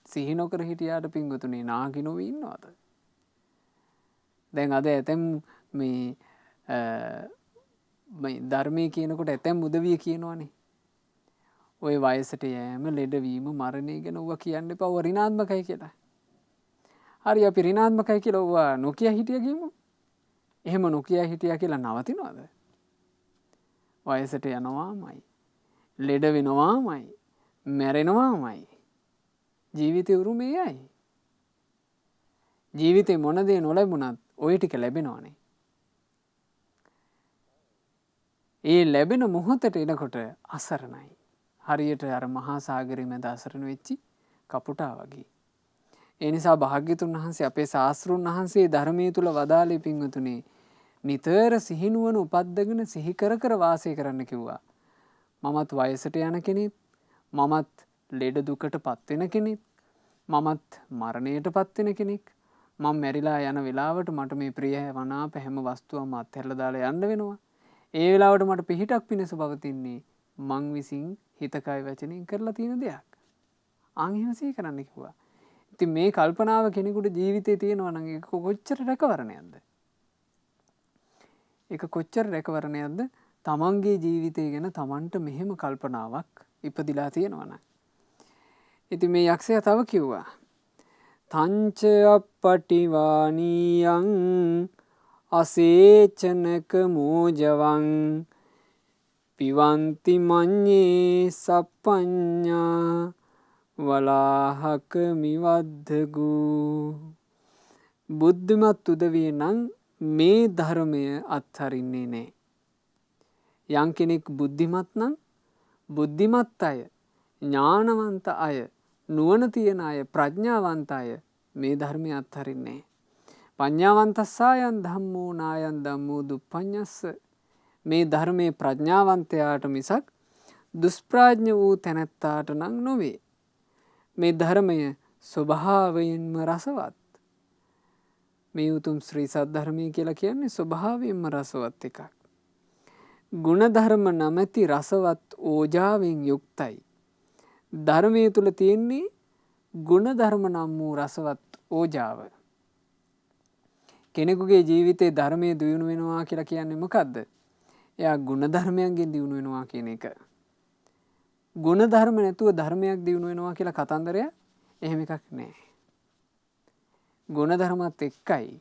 සිහි නොකර හිටියාට පින්වතුනි නාකි නොවි ඉන්නවද? දැන් අද ඇතැම් මේ ධර්මයේ කියනකොට ඇතැම් උදවිය කියනවනේ. ඔය වයසට යෑම, ලෙඩවීම, මරණය ගැන ඌවා කියන්න එපා. ඌවා ඍණාත්මකයි කියලා. හරි අපි ඍණාත්මකයි කියලා ඌවා නොකිය හිටිය ගියමු. එහෙම නොකිය හිටියා කියලා නවතිනවද? වයසට යනවාමයි. ලෙඩ වෙනවාමයි. මැරෙනවාමයි. ජීවිතේ උරුමයයි. ජීවිතේ මොන දේ නොලැබුණත් ওই ටික ලැබෙනවනේ. ඒ ලැබෙන මොහොතට එනකොට අසරණයි. හරියට අර මහා සාගරේ මැද අසරණ වෙච්චි කපුටා වගේ. ඒ නිසා භාග්‍යතුන් වහන්සේ අපේ ශාස්ත්‍රුන් වහන්සේ ධර්මයේ තුල වදාළේ පින්වතුනි නිතර සිහිනුවන උපද්දගෙන සිහි කර කර වාසය කරන්න කිව්වා. මමත් වයසට යන කෙනෙක්, මමත් ලෙඩ දුකටපත් වෙන කෙනෙක්, මමත් මරණයටපත් වෙන කෙනෙක්. මම මැරිලා යන වෙලාවට මට මේ ප්‍රිය වනාප හැම වස්තුවක්ම අත්හැරලා දාලා යන්න වෙනවා. ඒ වෙලාවට මට පිහිටක් පිණිස පවතින්නේ මං විසින් හිතකය වචනෙන් කරලා තියෙන දෙයක්. එහෙම සිහි කරන්න කිව්වා. ඉතින් මේ කල්පනාව කෙනෙකුට ජීවිතේ තියෙනවා නම් ඒක කොච්චර රැකවරණයක්ද? ඒක කොච්චර රැකවරණයක්ද? තමන්ගේ ජීවිතය ගැන තමන්ට මෙහෙම කල්පනාවක් ඉපදිලා තියෙනවා නම්. ඉතින් මේ යක්ෂයා තව කිව්වා තංච අපටිවානියං අසේචනක මෝජවං පිවන්ති මඤ්ඤේ සප්පඤ්ඤා වලාහක මිවද්දගු. බුද්ධිමත් උදවිය නම් මේ ධර්මය අත්හරින්නේ නැහැ. යම් කෙනෙක් බුද්ධිමත් නම් බුද්ධිමත් අය, ඥානවන්ත අය, නුවණ තියෙන අය, ප්‍රඥාවන්ත අය මේ ධර්මය අත්හරින්නේ නැහැ. පඤ්ඤාවන්තස්සායන් ධම්මෝ නායන් ධම්මෝ දුප්පඤ්ඤස්ස. මේ ධර්මයේ ප්‍රඥාවන්තයාට මිසක් දුෂ්ප්‍රඥ වූ තැනැත්තාට නම් නොවේ. මේ ධර්මය ස්වභාවයෙන්ම රසවත්. මේ උතුම් ශ්‍රී සද්ධර්මය කියලා කියන්නේ ස්වභාවයෙන්ම රසවත් එකක්. ගුණධර්ම නැමැති රසවත් ඕජාවෙන් යුක්තයි. ධර්මයේ තුල තියෙන්නේ ගුණ ධර්ම නම් වූ රසවත් ඕජාව. කෙනෙකුගේ ජීවිතේ ධර්මයේ දියුණු වෙනවා කියලා කියන්නේ මොකද්ද? එයා ගුණ ධර්මයන්ගෙන් දියුණු වෙනවා කියන එක. ගුණ ධර්ම නැතුව ධර්මයක් දියුණු වෙනවා කියලා කතන්දරය එහෙම එකක් නැහැ. ගුණ ධර්මත් එක්කයි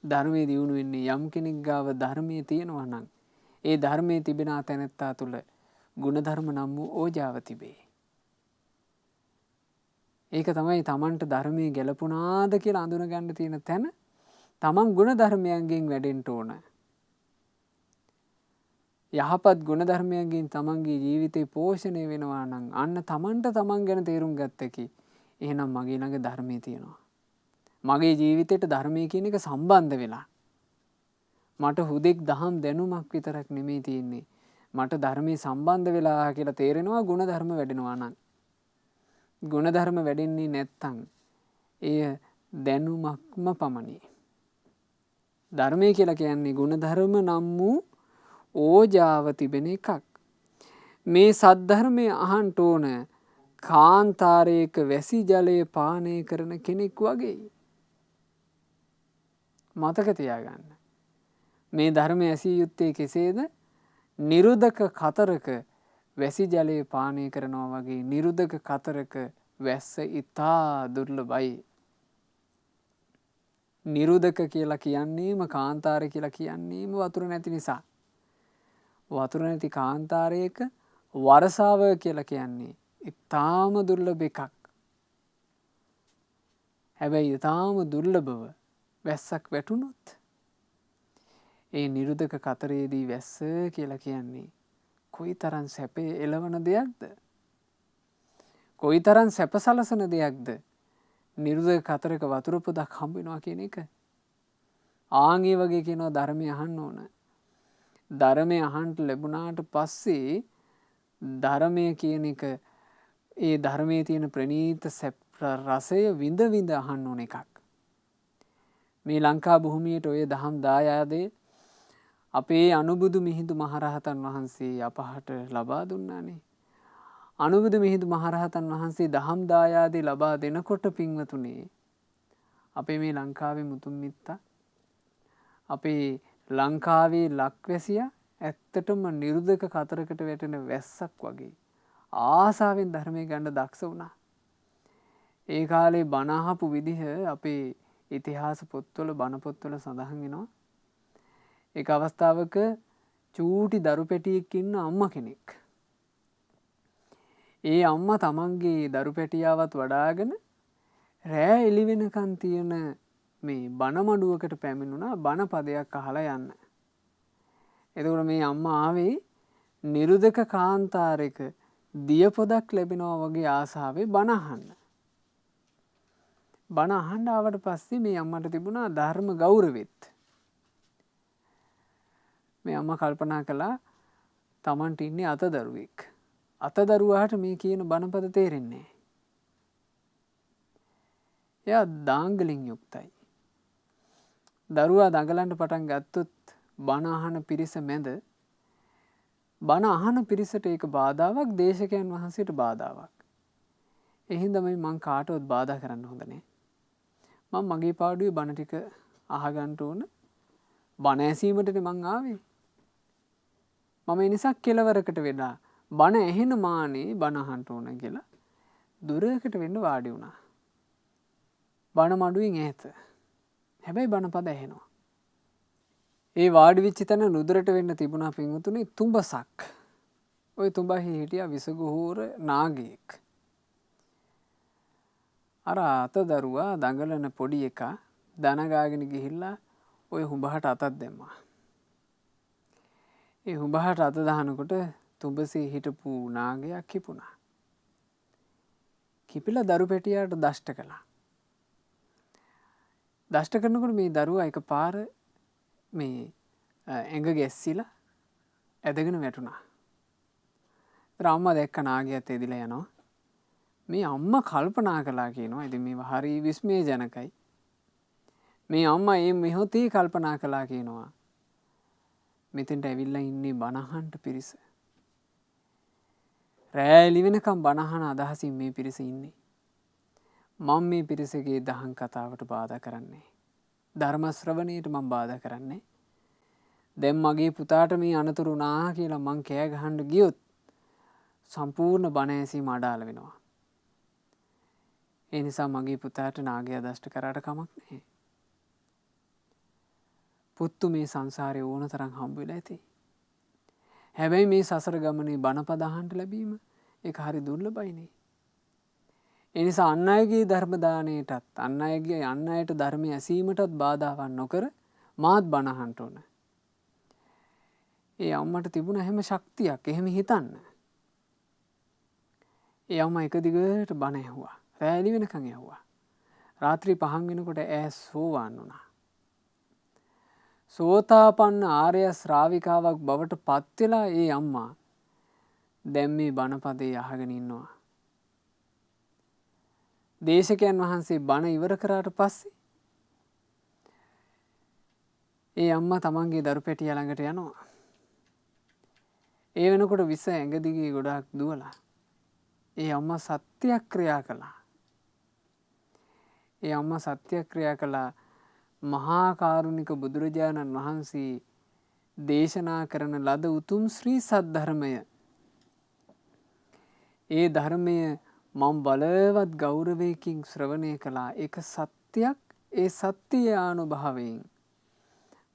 ධර්මයේ දියුණු වෙන්නේ. යම් කෙනෙක් ගාව ධර්මයේ තියෙනවා නම් ඒ ධර්මයේ තිබෙන තැනැත්තා තුල ගුණ ධර්ම නම් වූ ඕජාව තිබේ. ඒක තමයි Tamanට ධර්මයේ ගැලපුණාද කියලා අඳුන ගන්න තියෙන තැන. Taman ගුණ ධර්මයන්ගෙන් වැඩෙන්න ඕන. යහපත් ගුණ ධර්මයන්ගෙන් Tamanගේ ජීවිතේ පෝෂණය වෙනවා නම් අන්න Tamanට Taman ගැන තේරුම් ගත්තකි. එහෙනම් මගේ ළඟ ධර්මයේ තියෙනවා. මගේ ජීවිතේට ධර්මයේ කියන එක සම්බන්ධ වෙලා. මට හුදෙක් දහම් දැනුමක් විතරක් නෙමෙයි තියෙන්නේ. මට ධර්මයේ සම්බන්ධ වෙලා කියලා තේරෙනවා ගුණ ධර්ම වැඩෙනවා නම්. ගුණ ධර්ම වැඩෙන්නේ නැත්තම් එය දැනුමක්ම පමණි. ධර්මයේ කියලා කියන්නේ ගුණ ධර්ම නම් වූ ඕජාව තිබෙන එකක්. මේ සද්ධර්මයේ අහන්න ඕන කාන්තාරයක වැසි ජලය පානය කරන කෙනෙක් වගේ. මතක තියාගන්න. මේ ධර්මය ඇසිය යුත්තේ කෙසේද? නිරුදක කතරක වැසි ජලය පානය කරනවා වගේ. නිරුදක කතරක වැස්ස ඉතා දුර්ලභයි. නිරුදක කියලා කියන්නේම කාන්තාර කියලා කියන්නේම වතුර නැති නිසා. වතුර නැති කාන්තාරයක වරසාව කියලා කියන්නේ ඉතාම දුර්ලභ එකක්. හැබැයි ඉතාම දුර්ලභව වැස්සක් වැටුනොත් ඒ නිරුදක කතරේදී වැස්ස කියලා කියන්නේ කොයිතරම් සැපේ එළවන දෙයක්ද? කොයිතරම් සැප සලසන දෙයක්ද? නිරුදක කතරක වතුර පොදක් හම්බ වෙනවා කියන එක. ආන් ඒ වගේ කියනවා ධර්මය අහන්න ඕන. ධර්මය අහන්න ලැබුණාට පස්සේ ධර්මය කියන එක ඒ ධර්මයේ තියෙන ප්‍රණීත රසය විඳ විඳ අහන්න ඕන එකක්. මේ ලංකා භූමියට ඔය දහම් දායාදේ අපේ අනුබුදු මිහිඳු මහරහතන් වහන්සේ අපහට ලබා දුන්නානේ. අනුබුදු මිහිඳු මහරහතන් වහන්සේ දහම් දායාදේ ලබා දෙනකොට පින්වතුනේ අපේ මේ ලංකාවේ මුතුන් මිත්තා අපේ ලංකාවේ ලක්වැසියා ඇත්තටම නිරුදක කතරකට වැටෙන වැස්සක් වගේ ආසාවෙන් ධර්මයේ ගන්න දක්ෂ වුණා. ඒ කාලේ බණ අහපු විදිහ අපේ ඉතිහාස පොත්වල බණ පොත්වල සඳහන් වෙනවා. එක අවස්ථාවක චූටි දරු පැටියෙක් ඉන්න අම්මා කෙනෙක්. ඒ අම්මා තමන්ගේ දරු පැටියාවත් වඩාගෙන රෑ එළි වෙනකන් තියෙන මේ බණ මඩුවකට පැමිණුණා බණ පදයක් අහලා යන්න. එතකොට මේ අම්මා ආවේ නිරුදක කාන්තාරයක දිය පොදක් ලැබෙනවා වගේ ආසාවේ බණ අහන්න. බණ අහන්න ආවට පස්සේ මේ අම්මට තිබුණා ධර්ම ගෞරවෙත්. මේ අම්මා කල්පනා කළා තමන්ට ඉන්නේ අතදරුවෙක්. අතදරුවාට මේ කියන බණපද තේරෙන්නේ නැහැ. එයා දාංගලින් යුක්තයි. දරුවා දඟලන්න පටන් ගත්තොත් බණ අහන පිරිස මැද බණ අහන පිරිසට ඒක බාධාවක් දේශකයන් වහන්සේට බාධාවක්. ඒ හින්දා මම කාටවත් බාධා කරන්න හොඳ නැහැ. මම මගේ පාඩුවේ බණ ටික අහගන්න ඕන. බණ ඇසීමටනේ මං ආවේ. මම ඒ නිසා කෙලවරකට වෙලා බණ ඇහෙන මානේ බණ අහන්න ඕන කියලා දුරකට වෙන්න වාඩි වුණා. බණ මඩුවෙන් ඈත. හැබැයි බණ පද ඇහෙනවා. ඒ වාඩි වෙච්ච තැන නුදුරට වෙන්න තිබුණා පින්වතුනි තුඹසක්. ওই තුඹහේ හිටියා විසගුහුර නාගයෙක්. අර අතදරුවා දඟලන පොඩි එකා දනගාගෙන ගිහිල්ලා ওই හුඹහට අතක් දැම්මා. ඒ හුඹහට අත දානකොට තුඹසේ හිටපු නාගයා කිපුණා. කිපිලා දරු පැටියාට දෂ්ට කළා. දෂ්ට කරනකොට මේ දරුවා එකපාර මේ ඇඟ ගැස්සිලා ඇදගෙන වැටුණා. ඒතර අම්මා දැක්ක නාගයාත් එදිලා යනවා. මේ අම්මා කල්පනා කළා කියනවා. ඉතින් මේව හරි විස්මයජනකයි. මේ අම්මා මේ මොහොතේ කල්පනා කළා කියනවා. මෙතෙන්ට ඇවිල්ලා ඉන්නේ බණ අහන්න පිරිස. රෑ එළි වෙනකම් බණ අහන අදහසින් මේ පිරිස ඉන්නේ. මම මේ පිරිසගේ දහම් කතාවට බාධා කරන්නේ. ධර්ම ශ්‍රවණයට මම බාධා කරන්නේ. දැන් මගේ පුතාට මේ අනතුරු වුණා කියලා මං කෑ ගහන්න ගියොත් සම්පූර්ණ බණ ඇසීම අඩාල වෙනවා. ඒ නිසා මගේ පුතාට නාගයා දෂ්ට කරාට කමක් නැහැ. පුත්තු මේ සංසාරේ ඕන තරම් හම්බ වෙලා ඇති. හැබැයි මේ සසර ගමනේ බණපද අහන්න ලැබීම ඒක හරි දුර්ලභයිනේ. ඒ නිසා අන් අයගේ ධර්ම දාණයටත් අන් අයට ධර්මය ඇසීමටත් බාධාවක් නොකර මාත් බණ අහන්න ඕන. ඒ අම්මට තිබුණ හැම ශක්තියක් එහෙම හිතන්න. ඒ අම්මා එක දිගට බණ ඇහුවා. රෑ එළි වෙනකන් ඇහුවා. රාත්‍රී 5 වෙනකොට ඈ සෝවාන් වුණා. සෝතාපන්න ආර්ය ශ්‍රාවිකාවක් බවට පත් වෙලා ඒ අම්මා දැන් මේ බණපදේ අහගෙන ඉන්නවා. දේශකයන් වහන්සේ බණ ඉවර කරාට පස්සේ ඒ අම්මා තමන්ගේ දරු පැටියා ළඟට යනවා. ඒ වෙනකොට විස ඇඟ දිගේ ගොඩාක් දුවලා ඒ අම්මා සත්‍යක්‍රියා කළා. ඒ අම්මා සත්‍යක්‍රියා කළා. මහා කාරුණික බුදුරජාණන් වහන්සේ දේශනා කරන ලද උතුම් ශ්‍රී සද්ධර්මය. ඒ ධර්මය මම බලවත් ගෞරවයකින් ශ්‍රවණය කළා. ඒක සත්‍යයක්. ඒ සත්‍ය ආනුභාවයෙන්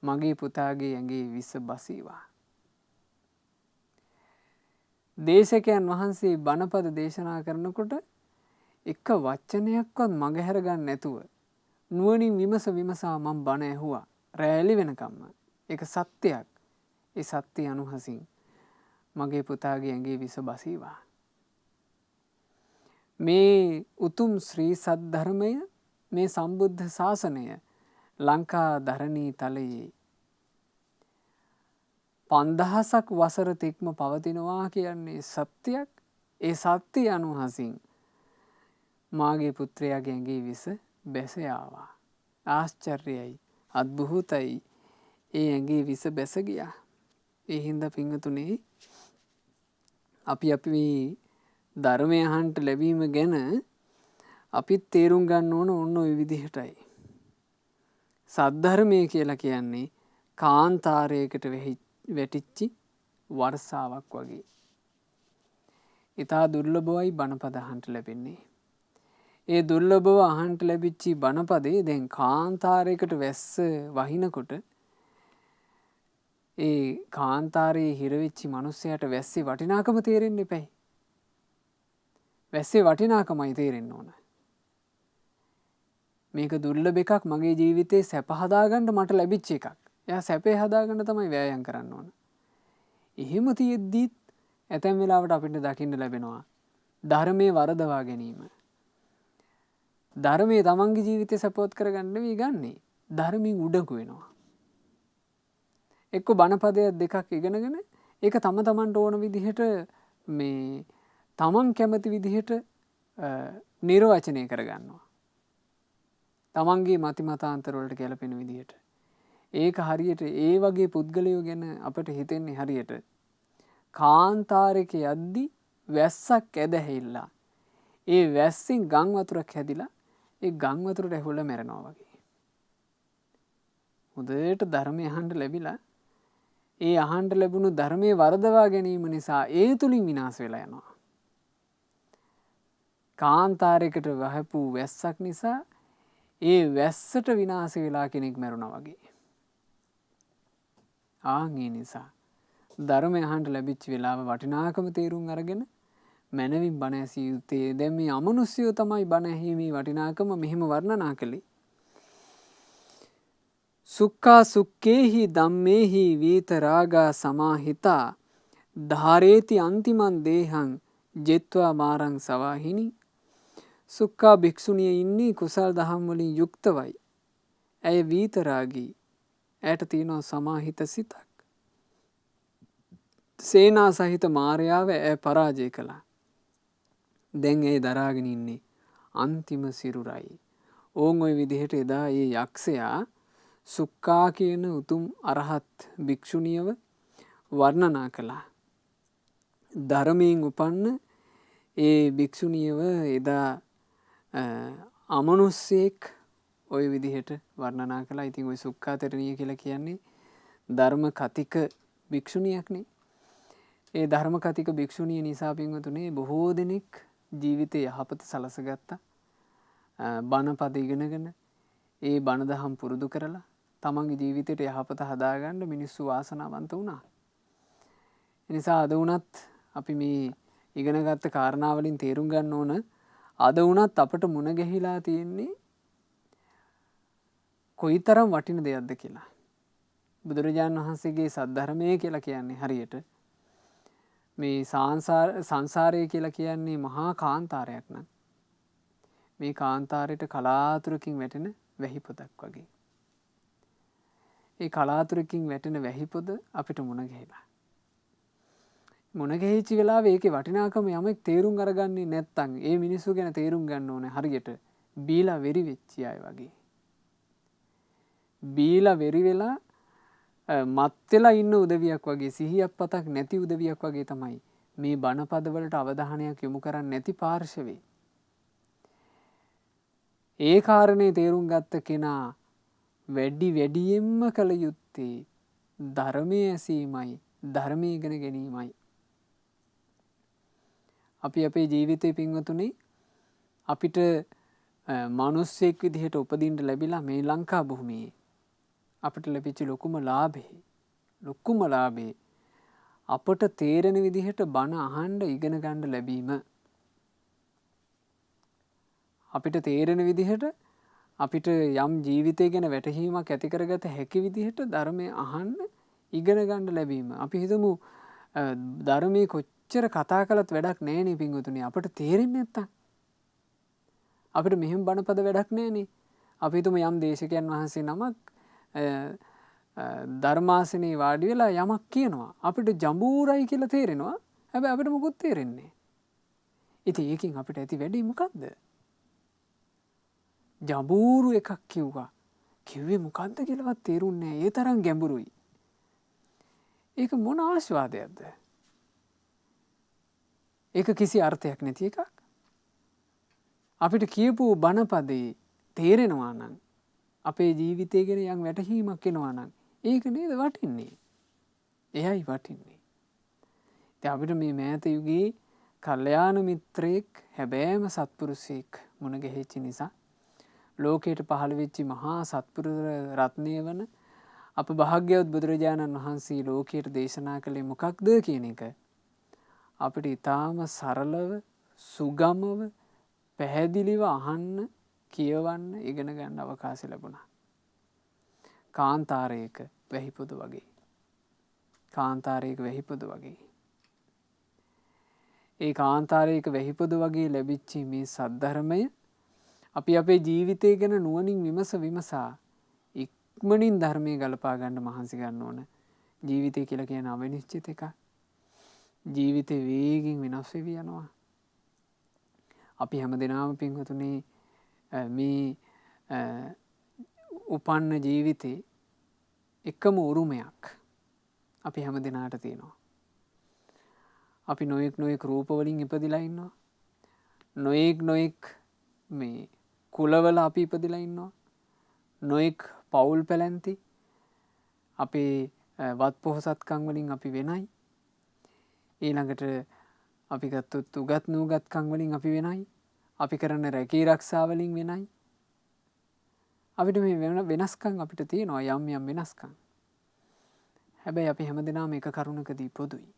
මගේ පුතාගේ ඇඟේ විස බසීවා. දේශකයන් වහන්සේ බණපද දේශනා කරනකොට එක වචනයක්වත් මගහැර ගන්න නැතුව නුවණින් විමසා මම බණ ඇහුවා. රෑ එළි වෙනකම්ම. ඒක සත්‍යයක්. ඒ සත්‍ය අනුහසින් මගේ පුතාගේ ඇඟේ විස බසීවා. මේ උතුම් ශ්‍රී සද්ධර්මය මේ සම්බුද්ධ ශාසනය ලංකා ධරණී තලයේ 5000ක් වසර තික්ම පවතිනවා කියන්නේ සත්‍යයක්. ඒ සත්‍ය අනුහසින් මාගේ පුත්‍රයාගේ ඇඟේ විස බැස ආවා. ආශ්චර්යයි, අద్භූතයි. ඒ ඇඟේ විස බැස ගියා. ඒ හින්දා පින්වතුනි අපි ධර්මය අහන්න ලැබීම ගැන අපිත් තේරුම් ගන්න ඕන ඔන්න ඔය විදිහටයි. සද්ධර්මය කියලා කියන්නේ කාන්තාරයකට වැටිච්චි වර්ෂාවක් වගේ. ඊටා දුර්ලභවයි බණපද අහන්න ලැබෙන්නේ. ඒ දුර්ලභව අහන්න ලැබිච්චි බණපදේ දැන් කාන්තාරයකට වැස්ස වහිනකොට ඒ කාන්තාරයේ හිරවෙච්චි මිනිස්සයාට වැස්සේ වටිනාකම තේරෙන්න එපැයි. වැස්සේ වටිනාකමයි තේරෙන්න ඕන. මේක දුර්ලභ එකක්. මගේ ජීවිතේ සැප හදාගන්න මට ලැබිච්ච එකක්. එයා සැපේ හදාගන්න තමයි වෑයම් කරන්න ඕන. එහෙම තියෙද්දිත් ඇතැම් වෙලාවට අපිට දකින්න ලැබෙනවා ධර්මයේ වරදවා ගැනීම. ධර්මයේ තමන්ගේ ජීවිතේ සපෝට් කරගන්න නෙවෙයි ගන්නෙ. ධර්මයෙන් උඩඟු වෙනවා. එක්ක බණපදයක් දෙකක් ඉගෙනගෙන ඒක තමන්ට ඕන විදිහට මේ තමන් කැමති විදිහට නිර්වචනය කරගන්නවා. තමන්ගේ මති මතාන්තර වලට ගැලපෙන විදිහට. ඒක හරියට ඒ වගේ පුද්ගලයෝ ගැන අපට හිතෙන්නේ හරියට කාන්තාරයක යද්දි වැස්සක් ඇදහිල්ලා. ඒ වැස්සෙන් ගම් වතුරක් හැදිලා ඒ ගම් වතුරට ඇහුලා මැරෙනවා වගේ. හොඳට ධර්මය අහන්න ලැබිලා ඒ අහන්න ලැබුණු ධර්මයේ වර්ධවා ගැනීම නිසා ඒ තුලින් විනාශ වෙලා යනවා. කාන්තාරයකට වහපු වැස්සක් නිසා ඒ වැස්සට විනාශ වෙලා කෙනෙක් මැරුණා වගේ. ඒ නිසා ධර්මය අහන්න ලැබිච්ච වෙලාව වටිනාකම තේරුම් අරගෙන මනවින් බණ ඇසිය යුත්තේ. දැන් මේ අමනුෂ්‍යයෝ තමයි බණ ඇහිීමේ වටිනාකම මෙහෙම වර්ණනා කළේ. සුක්ඛා සුක්ඛේහි ධම්මේහි වීතරාගා සමාහිතා ධාරේති අන්තිමන් දේහං ජෙත්වා මාරං සවාහිනි. සුක්ඛා භික්ෂුණිය ඉන්නේ කුසල් දහම් වලින් යුක්තවයි. ඇය වීතරාගී. ඇයට තියෙනවා සමාහිත සිතක්. සේනා සහිත මාර්යාව ඇය පරාජය කළා. දැන් ඇය දරාගෙන ඉන්නේ අන්තිම සිරුරයි. ඕන් ඔය විදිහට එදා ඒ යක්ෂයා සුක්ඛා කියන උතුම් අරහත් භික්ෂුණියව වර්ණනා කළා. ධර්මයෙන් උපන්න ඒ භික්ෂුණියව එදා අමනුස්සයෙක් ඔය විදිහට වර්ණනා කළා. ඉතින් ඔය සුක්ඛාතරණිය කියලා කියන්නේ ධර්ම කතික භික්ෂුණියක්නේ. ඒ ධර්ම කතික භික්ෂුණිය නිසා පින්වතුනේ බොහෝ දෙනෙක් ජීවිතේ යහපත සලසගත්තා. බණ පද ඉගෙනගෙන ඒ බණ දහම් පුරුදු කරලා තමන්ගේ ජීවිතයට යහපත හදාගන්න මිනිස්සු වාසනාවන්ත වුණා. ඒ නිසා අද වුණත් අපි මේ ඉගෙනගත්ත කාරණාවලින් තේරුම් ගන්න ඕන අද වුණත් අපට මුණ ගැහිලා තියෙන්නේ කොයිතරම් වටින දෙයක්ද කියලා. බුදුරජාණන් වහන්සේගේ සද්ධර්මය කියලා කියන්නේ හරියට මේ සංසාරය කියලා කියන්නේ මහා කාන්තාරයක් නම් මේ කාන්තාරයට කලාතුරකින් වැටෙන වැහි පොදක් වගේ. ඒ කලාතුරකින් වැටෙන වැහි පොද අපිට මුණ ගැහිලා. මුණ ගැහිච්ච වෙලාවේ ඒකේ වටිනාකම යමෙක් තේරුම් අරගන්නේ නැත්නම් ඒ මිනිස්සු ගැන තේරුම් ගන්න ඕනේ හරියට බීලා වෙරි වෙච්ච අය වගේ. බීලා වෙරි වෙලා මත් වෙලා ඉන්න උදවියක් වගේ සිහියක් පතක් නැති උදවියක් වගේ තමයි මේ බණපද වලට අවධානයක් යොමු කරන්නේ නැති පාර්ශවේ. ඒ කාරණේ තේරුම් ගත්ත කෙනා වැඩියෙන්ම කළ යුත්තේ ධර්මයේ ඇසීමයි ධර්මයේ ඉගෙන ගැනීමයි. අපි අපේ ජීවිතේ පින්වතුනි අපිට මිනිස්සෙක් විදිහට උපදින්න ලැබිලා මේ ලංකා භූමියේ අපිට ලැබිච්ච ලොකුම ලාභේ අපට තේරෙන විදිහට බණ අහන්න ඉගෙන ගන්න ලැබීම. අපිට තේරෙන විදිහට අපිට යම් ජීවිතය ගැන වැටහීමක් ඇති කරගත හැකි විදිහට ධර්මය අහන්න ඉගෙන ගන්න ලැබීම. අපි හිතමු ධර්මයේ කොච්චර කතා කළත් වැඩක් නැහැනේ පින්වතුනි. අපිට තේරෙන්නේ නැත්තම් අපිට මෙහෙම බණපද වැඩක් නැහැනේ. අපි හිතමු යම් දේශකයන් වහන්සේ නමක් ධර්මාසනේ වාඩි වෙලා යමක් කියනවා. අපිට ජඹූරයි කියලා තේරෙනවා. හැබැයි අපිට මොකුත් තේරෙන්නේ නැහැ. ඉතින් ඒකෙන් අපිට ඇති වැඩේ මොකද්ද? ජඹූරු එකක් කිව්වා. කිව්වේ මොකද්ද කියලාවත් තේරුන්නේ නැහැ. ඒ තරම් ගැඹුරුයි. ඒක මොන ආශිර්වාදයක්ද? ඒක කිසි අර්ථයක් නැති එකක්. අපිට කියපු බණපදේ තේරෙනවා නම් අපේ ජීවිතය ගැන යම් වැටහීමක් එනවා නම් ඒක නේද වටින්නේ. එයයි වටින්නේ. ඉතින් අපිට මේ මෑත යුගයේ කල්යාණ මිත්‍රයෙක් හැබෑම සත්පුරුෂයෙක් මුණ ගැහිච්ච නිසා ලෝකයට පහළ වෙච්ච මහා සත්පුරුෂ රත්නය වන අප භාග්‍යවත් බුදුරජාණන් වහන්සේ ලෝකයට දේශනා කළේ මොකක්ද කියන එක අපිට ඊටාම සරලව සුගමව පැහැදිලිව අහන්න කියවන්න ඉගෙන ගන්න අවකාශය ලැබුණා. කාන්තාරයක වැහිපොද වගේ. කාන්තාරයක වැහිපොද වගේ. ඒ කාන්තාරයක වැහිපොද වගේ ලැබිච්ච මේ සද්ධර්මය අපි අපේ ජීවිතය ගැන නුවණින් විමසා ඉක්මනින් ධර්මයේ ගලපා ගන්න මහන්සි ගන්න ඕන. ජීවිතය කියලා කියන අවිනිශ්චිත එකක්. ජීවිතේ වේගින් වෙනස් වෙවි යනවා. අපි හැමදෙනාම පින්වතුනි මේ උපන්න ජීවිතේ එකම උරුමයක් අපි හැමදෙනාට තියෙනවා. අපි නොයෙක් රූප වලින් ඉපදිලා ඉන්නවා. නොයෙක් මේ කුලවල අපි ඉපදිලා ඉන්නවා. නොයෙක් පවුල් පැලැන්ති අපේ වත් පොහොසත්කම් වලින් අපි වෙනයි. ඊළඟට අපි ගත්තොත් උගත් නූගත්කම් වලින් අපි වෙනයි. අපි කරන රැකී ආරක්ෂා වලින් වෙනයි. අපිට මේ වෙනස්කම් අපිට තියෙනවා යම් වෙනස්කම්. හැබැයි අපි හැමදෙනාම එක කරුණකදී පොදුයි.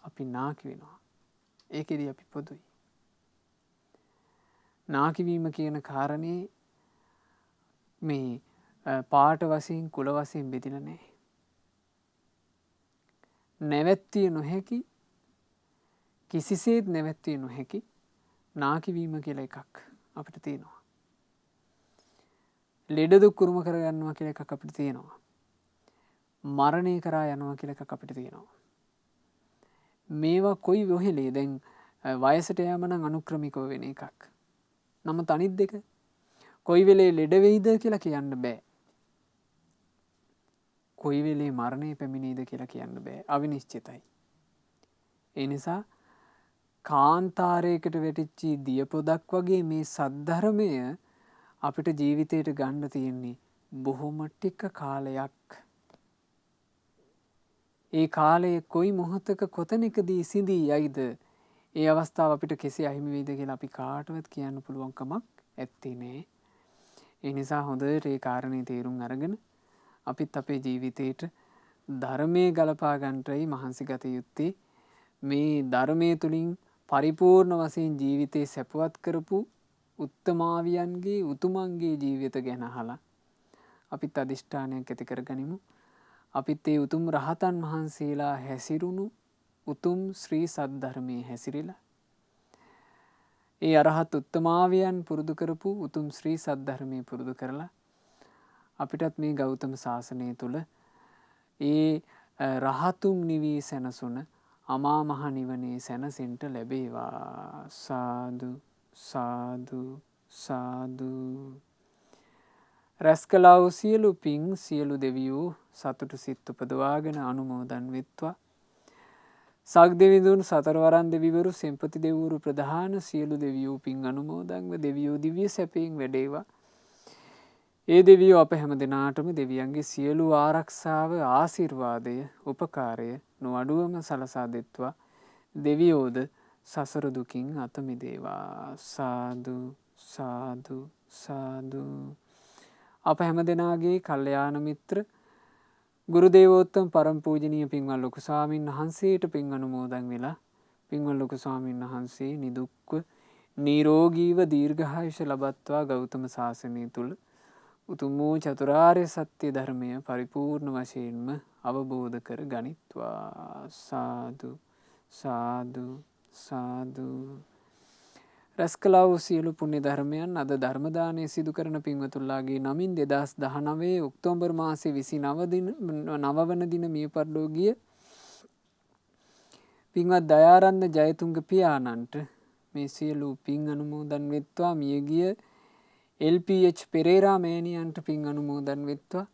අපි නාකි වෙනවා. ඒකෙදී අපි පොදුයි. නාකි වීම කියන කාරණේ මේ පාට වශයෙන් කුල වශයෙන් බෙදිලා නැහැ. නැවැත්විය නොහැකි කිසිසේත් නැවැත්විය නොහැකි නාකි වීම කියලා එකක් අපිට තියෙනවා. ලෙඩ දුක් උරුම කරගන්නවා කියලා එකක් අපිට තියෙනවා. මරණය කරා යනවා කියලා එකක් අපිට තියෙනවා. මේවා කොයි වෙහෙලේ දැන් වයසට යෑම නම් අනුක්‍රමිකව වෙන එකක්. නමුත් අනිත් දෙක කොයි වෙලේ ලෙඩ වෙයිද කියලා කියන්න බෑ. කොයි වෙලේ මරණය පැමිණෙයිද කියලා කියන්න බෑ. අවිනිශ්චිතයි. ඒ නිසා කාන්තාරයකට වැටිච්චි දියපොදක් වගේ මේ සද්ධර්මය අපිට ජීවිතයට ගන්න තියෙන්නේ බොහොම ටික කාලයක්. ඒ කාලයේ කොයි මොහොතක කොතැනකදී සිඳී යයිද ඒ අවස්ථාව අපිට කෙසේ අහිමි වෙයිද කියලා අපි කාටවත් කියන්න පුළුවන් කමක් ඇත්තේ නෑ. ඒ නිසා හොඳට ඒ කාරණේ තේරුම් අරගෙන අපිත් අපේ ජීවිතේට ධර්මයේ ගලපා ගන්නටයි මහන්සි ගත යුත්තේ. මේ ධර්මයේ තුලින් පරිපූර්ණ වශයෙන් ජීවිතේ සැපවත් කරපු උත්තමාවියන්ගේ උතුමන්ගේ ජීවිත ගැන අහලා අපිත් අදිෂ්ඨානයක් ඇති කරගනිමු. අපිත් ඒ උතුම් රහතන් වහන්සේලා හැසිරුණු උතුම් ශ්‍රී සද්ධර්මයේ හැසිරිලා ඒ අරහත් උත්තමාවියන් පුරුදු කරපු උතුම් ශ්‍රී සද්ධර්මයේ පුරුදු කරලා අපිටත් මේ ගෞතම සාසනය තුල ඒ රහතුන් නිවී සැනසුන අමා මහ නිවනේ සැනසෙන්න ලැබේවා. සාදු සාදු සාදු. රැස් කළා වූ සියලු පින් සියලු දෙවියෝ සතුටු සිත් උපදවාගෙන අනුමෝදන් වෙත්වා. සක්දෙවිඳුන් සතරවරන් දෙවිවරු සෙන්පති දෙවිවරු ප්‍රධාන සියලු දෙවියෝ පින් අනුමෝදන්ව දෙවියෝ දිව්‍ය සැපයෙන් වැඩේවා. ඒ දෙවියෝ අප හැම දෙනාටම දෙවියන්ගේ සියලු ආරක්ෂාව ආශිර්වාදය උපකාරය නොඅඩුවම සලසා දෙත්වා. දෙවියෝද සසර දුකින් අත මිදේවා. සාදු සාදු සාදු. අප හැම දෙනාගේ කල්යාණ මිත්‍ර ගුරු දේවෝත්තම පරම පූජනීය පින්වත් ලොකු ස්වාමීන් වහන්සේට පින් අනුමෝදන් වෙලා පින්වත් ලොකු ස්වාමීන් වහන්සේ නිදුක්ව නිරෝගීව දීර්ඝායුෂ ලබත්වා ගෞතම සාසනය තුල උතුම් වූ චතුරාර්ය සත්‍ය ධර්මය පරිපූර්ණ වශයෙන්ම අවබෝධ කර ගනිත්වා. සාදු සාදු සාදු. රැස් කළා වූ සියලු පුණ්‍ය ධර්මයන් අද ධර්ම දානය සිදු කරන පින්වතුන්ලාගේ නමින් 2019 ඔක්තෝබර් මාසයේ 29 වන දින මිය පරලෝ ගිය පින්වත් දයාරත්න ජයතුංග පියාණන්ට මේ සියලු පින් අනුමෝදන් වෙත්වා. මියගිය LPH පෙරේරා මෑණියන්ට පින් අනුමෝදන් වෙත්වා.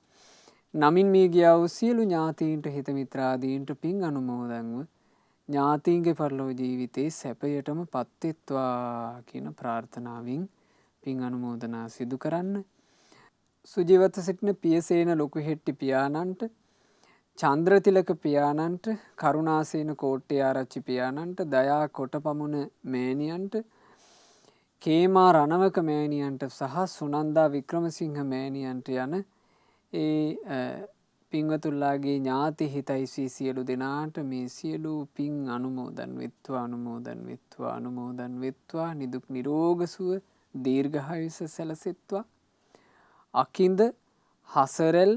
නමින් මිය ගියා වූ සියලු ඥාතීන්ට හිත මිත්‍රාදීන්ට පින් අනුමෝදන්ව ඥාතීන්ගේ පරලෝ ජීවිතේ සැපයටම පත්වෙත්වා කියන ප්‍රාර්ථනාවෙන් පින් අනුමෝදනා සිදු කරන්න. සුජීවත සිටින පියසේන ලොකු හෙට්ටි පියාණන්ට, චන්ද්‍රතිලක පියාණන්ට, කරුණාසේන කෝට්ටේආරච්චි පියාණන්ට, දයා කොටපමුණ මෑණියන්ට, කේමා රණවක මෑණියන්ට සහ සුනන්දා වික්‍රමසිංහ මෑණියන්ට යන ඒ පින්වතුන්ලාගේ ඥාති හිතයිසී සියලු දෙනාට මේ සියලු පින් අනුමෝදන් වෙත්වා. අනුමෝදන් වෙත්වා. අනුමෝදන් වෙත්වා. නිදුක් නිරෝග සුව දීර්ඝායුෂ සැලසෙත්වා. අකින්ද හසරෙල්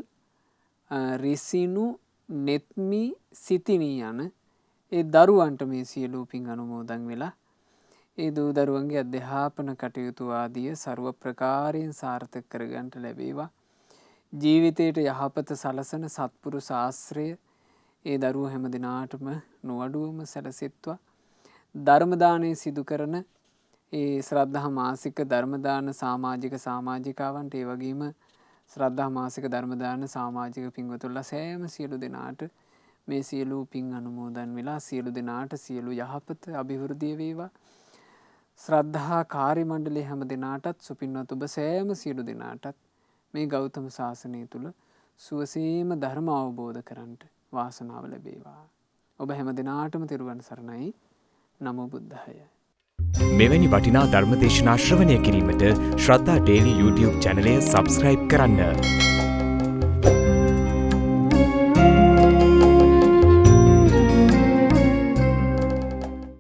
රිසිනු නෙත්මි සිතිනී යන ඒ දරුවන්ට මේ සියලු පින් අනුමෝදන් වෙලා ඒ දූ දරුවන්ගේ අධ්‍යාපන කටයුතු ආදිය ਸਰව ප්‍රකාරයෙන් සාර්ථක කරගන්නට ලැබේවා. ජීවිතයට යහපත සලසන සත්පුරුෂ ආශ්‍රය ඒ දරුවෝ හැම දිනාටම නොඅඩුවම සැලසෙත්වා. ධර්ම දානය සිදු කරන ඒ ශ්‍රද්ධා මාසික ධර්ම දාන සමාජිකාවන්ට ඒ වගේම ශ්‍රද්ධා මාසික ධර්ම දාන සමාජික පින්වතුන්ලා සෑම සියලු දෙනාට මේ සියලු පින් අනුමෝදන් වෙලා සියලු දෙනාට සියලු යහපත අභිවෘද්ධිය වේවා. ශ්‍රද්ධා කාර්ය මණ්ඩලයේ හැම දෙනාටත් සුපින්වත් ඔබ සෑම සියලු දෙනාටත් මේ ගෞතම සාසනය තුල සුවසේම ධර්ම අවබෝධ කරන්ට වාසනාව ලැබේවා. ඔබ හැම දිනාටම තෙරුවන් සරණයි. නමෝ බුද්ධාය. මෙවැනි වටිනා ධර්ම දේශනා ශ්‍රවණය කිරීමට ශ්‍රද්ධා ඩේලි YouTube චැනලය සබ්ස්ක්‍රයිබ් කරන්න.